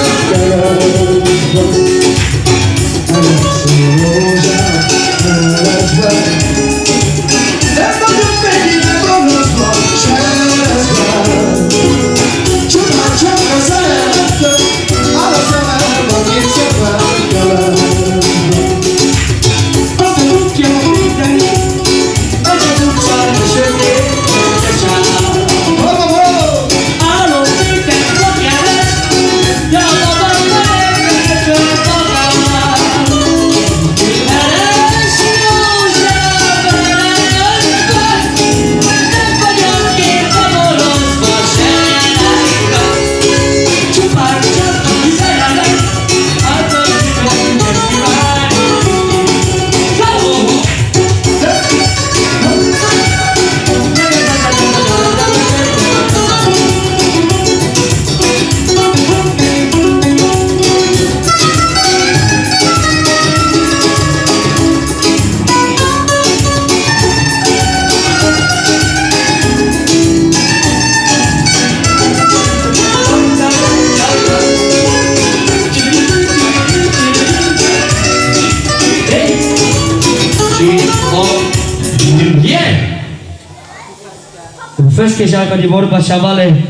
Speaker 2: Fășche și alcă de vorba șavale.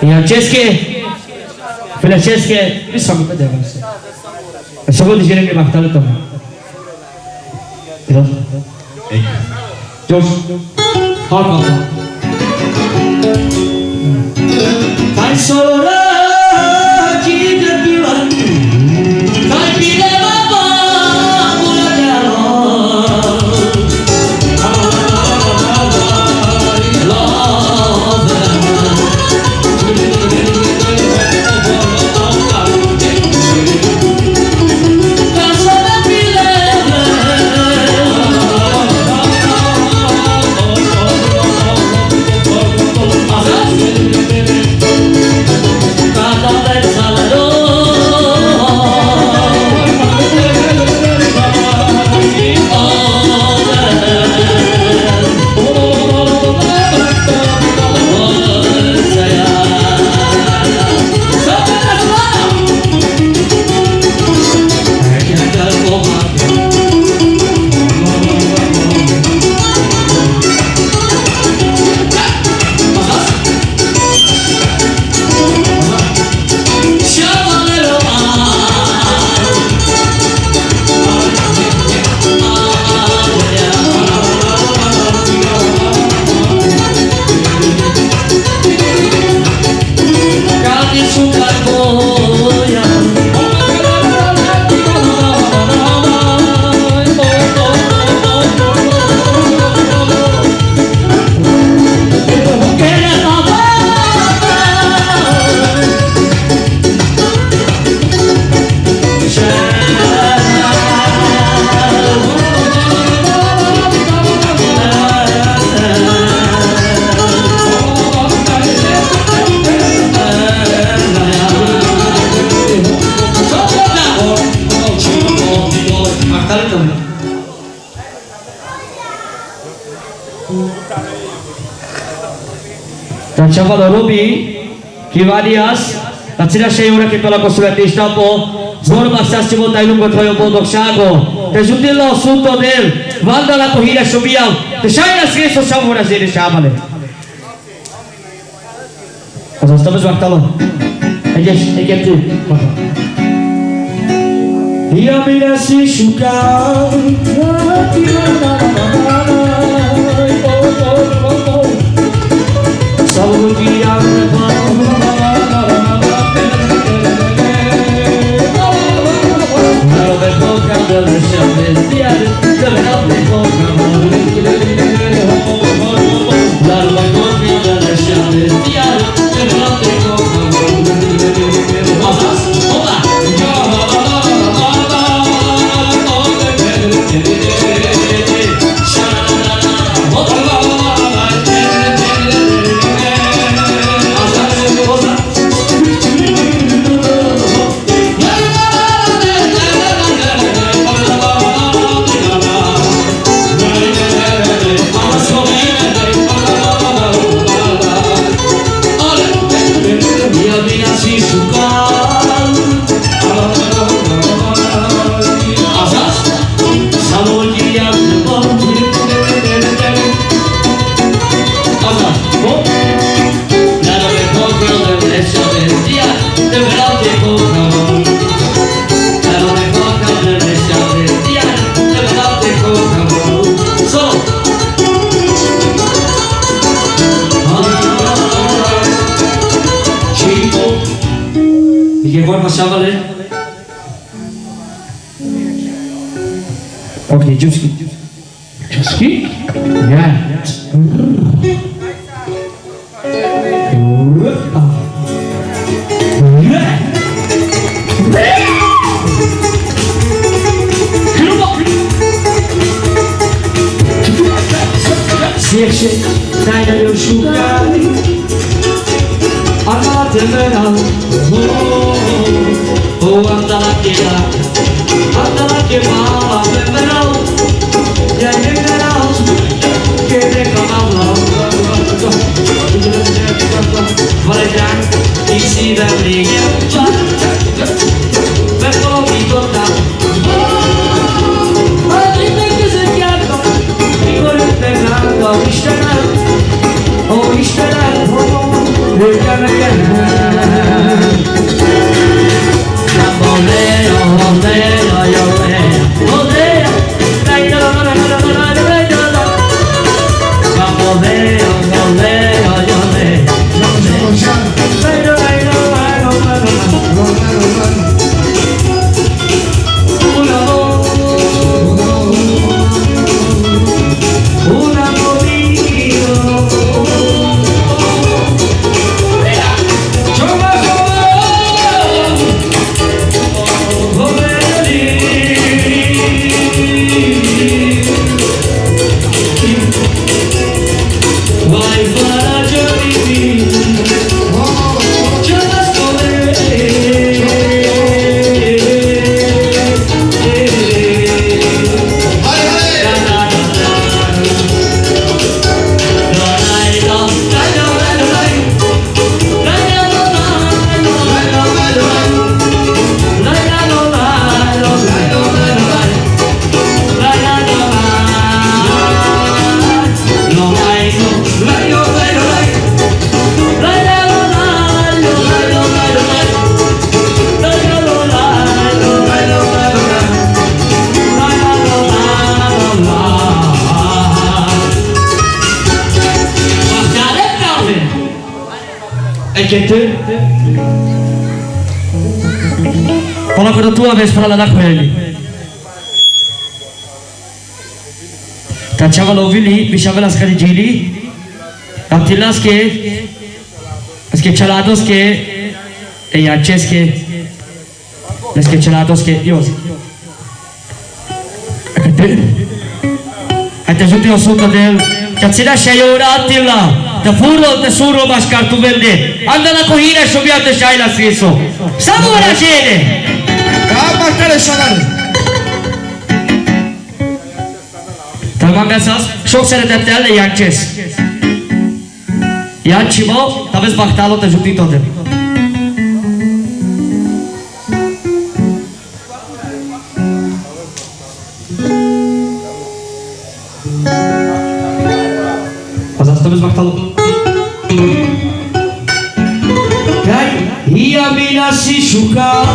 Speaker 2: Iancesche, Filecesche, nu s-a gândit de avans. Așa văd de genere magtalent na po. Josh, Harpa. Fai solo de pilan. Fai pile baba, mula de Iată-mă. Cavalo Rubi, Kivanias, la ținea și eura che per la costruită po, zborba sta si volta in lungo troio bodo shago, te giudillo assunto del, vanda la kohira shubia, te shai la sreso shamura zene shamale. Cosa stavo sguardando? E che tu? Io mi lasci sciucare, stavo girando Okay, Juski. Juski? Yeah. Siekse, najda już szukali, a na temera, andala que mala temera, ya llegará, que reclamaba, vale y si da brilla, me puedo picotar. Ono kada tua vez para la quelli. Cacciavano vili, bisciavano scadigili, attilas che celados che e yaches che celados che io. Até junto ao sul del Cacciada shayora attila. The furlo the suro bascar tu vende. Andala kohira shobia te shaila sriso. Samura jene.
Speaker 4: Calma, cara,
Speaker 2: Fölmagázzasz, sok szeretettel Jankcsesz. Jancsimo, ta vez bachtálot a zsutítod. Azaz, ta vez bachtálot. Kaj, ia mina si šuka.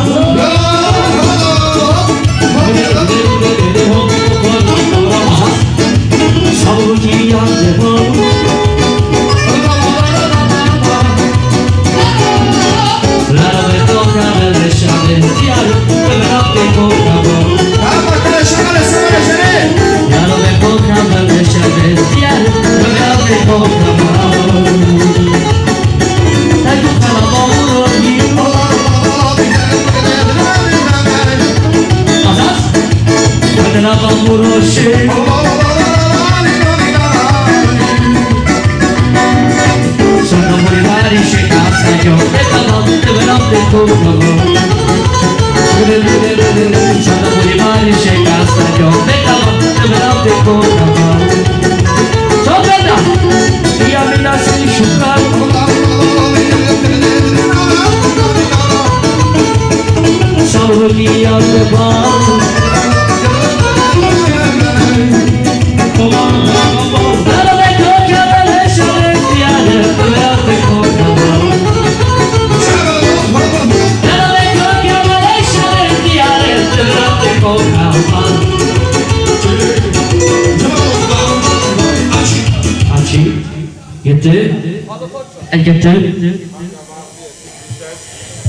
Speaker 2: Egyetlen.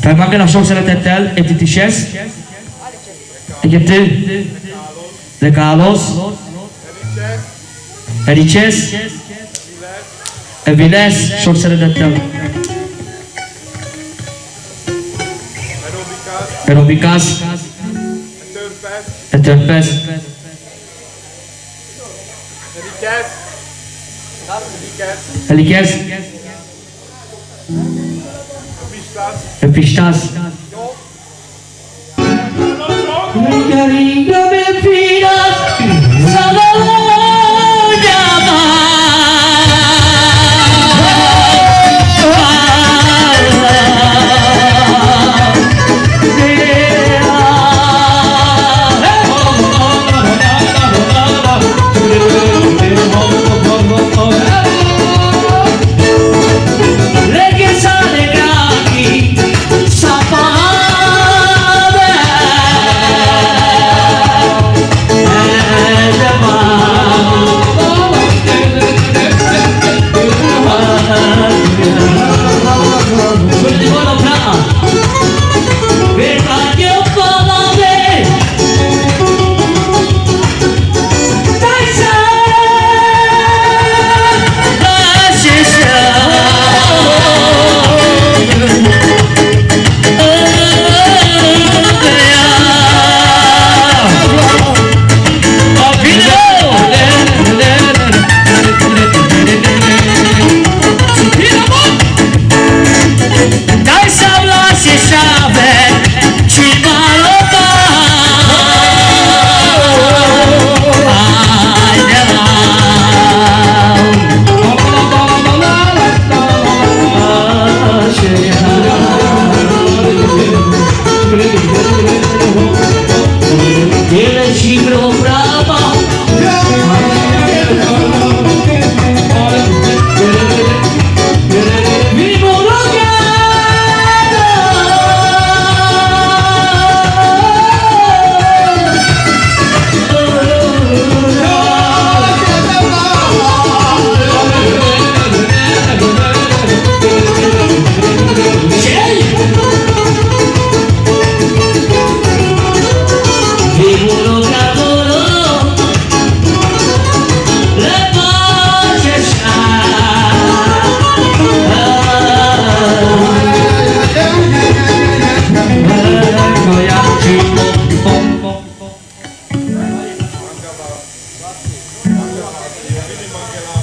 Speaker 2: Felvágálás sok szeretettel, Eptitisesz. Egyetlen. De Carlos. Erices. Eviles, sok szeretettel. Aerobikas. Etörpes. Elikes. Epistas. Ringa me piras,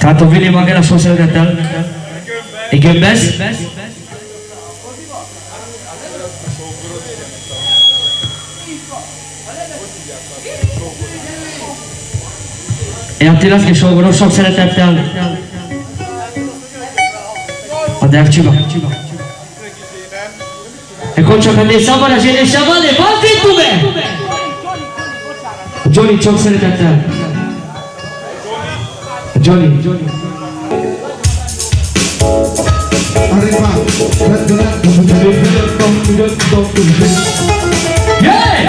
Speaker 2: Tehát a Willy Magera sok szeretettel. Igen, besz? Attilászki sógorom sok szeretettel a Devcsiba. E koncsokat néz szabad a zsélés szabad, de van fittume! Johnny sok szeretettel. Johnny. Yeah!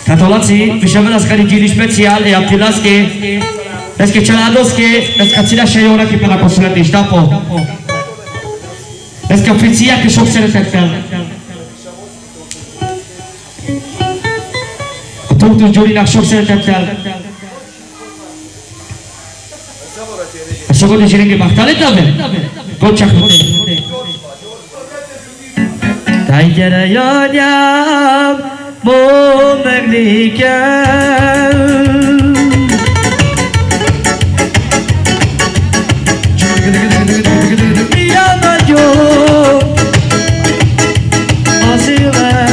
Speaker 2: Gratulacje, piszemy na skali specjalnie, a tylaskie, takie czeladowskie, takie cilasze joraki pana konsulety sztapo. Takie oficjalnie szok serdetel. Tóth Gyurinak sok szeretettel. A szokott is rengi baktál itt abban? Kocsak volt. Táj gyere anyám, mondd meg nékem. Milyen nagyon az élet.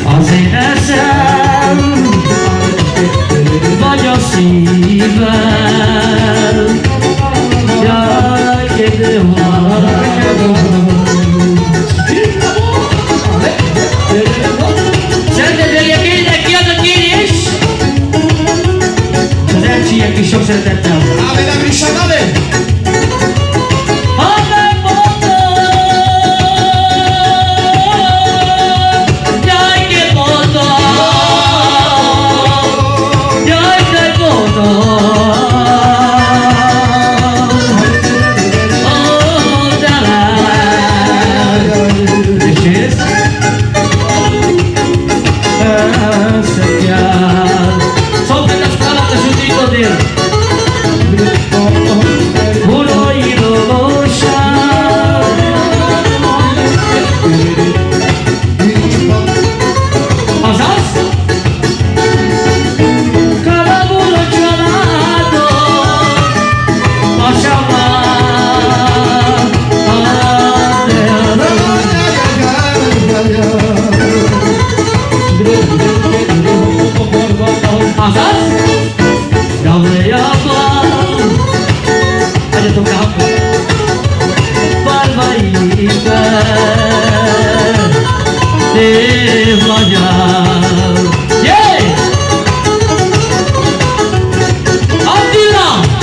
Speaker 2: Az én eszem vagy a szívem. Jaj, kérdő van. Szeretettel mindenki az a kérés. Az elcsiek is sok szeretettel.
Speaker 1: Amen, amen, amen.
Speaker 2: Asas? Doble abang aja tukang berbaikan di wajah. Yeay! Abdillah!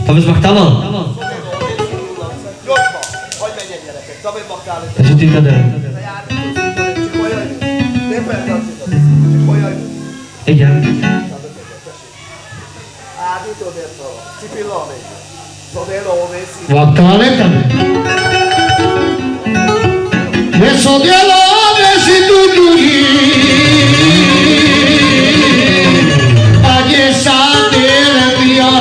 Speaker 2: Talvez Mactala?
Speaker 4: Hogy menjen gyerekek, szabad magtál.
Speaker 2: Ez itt ide. Igen.
Speaker 1: Vataleta. Eso de la si tu tuyi. Aye sa tere piya.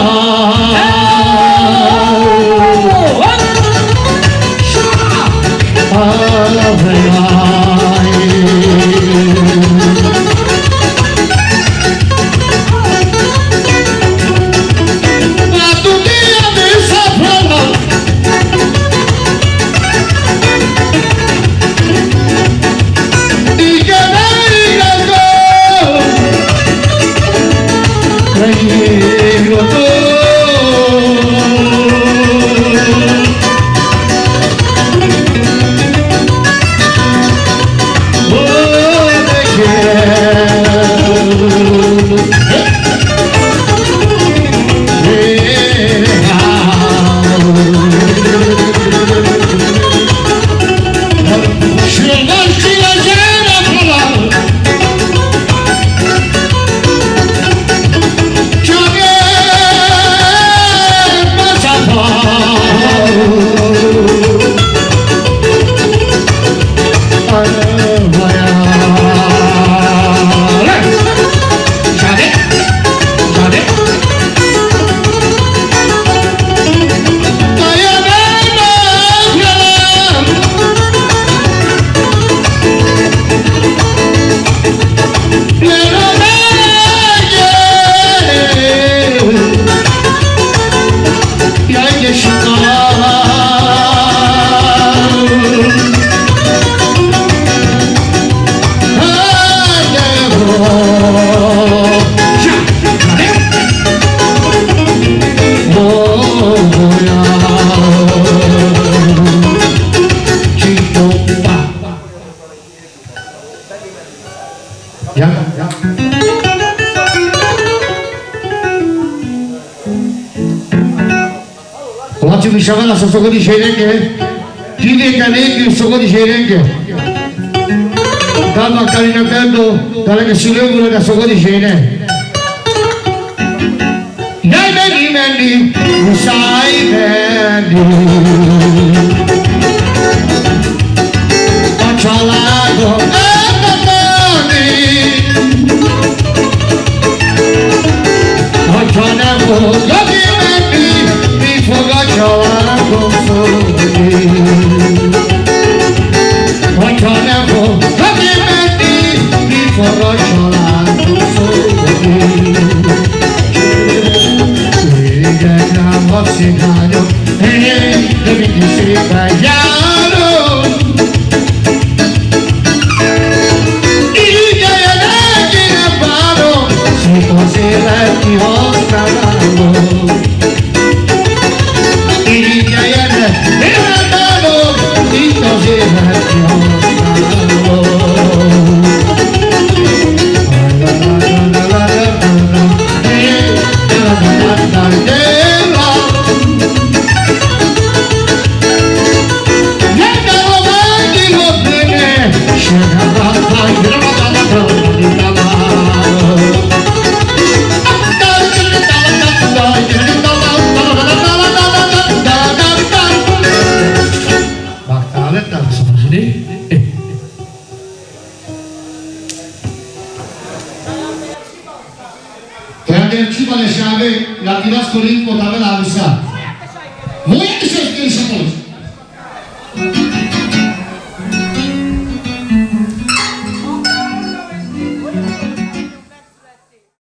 Speaker 1: Faccio mi sciavana sto soko di scerenche. Vive canecchi soko di scerenche. Dalla carina perdo, dalla che si levano da soko di scene. Dai mendi, sai mendi. Faccio l'ago, faccio l'ago, la tiras con il potava la visa. Voi che siete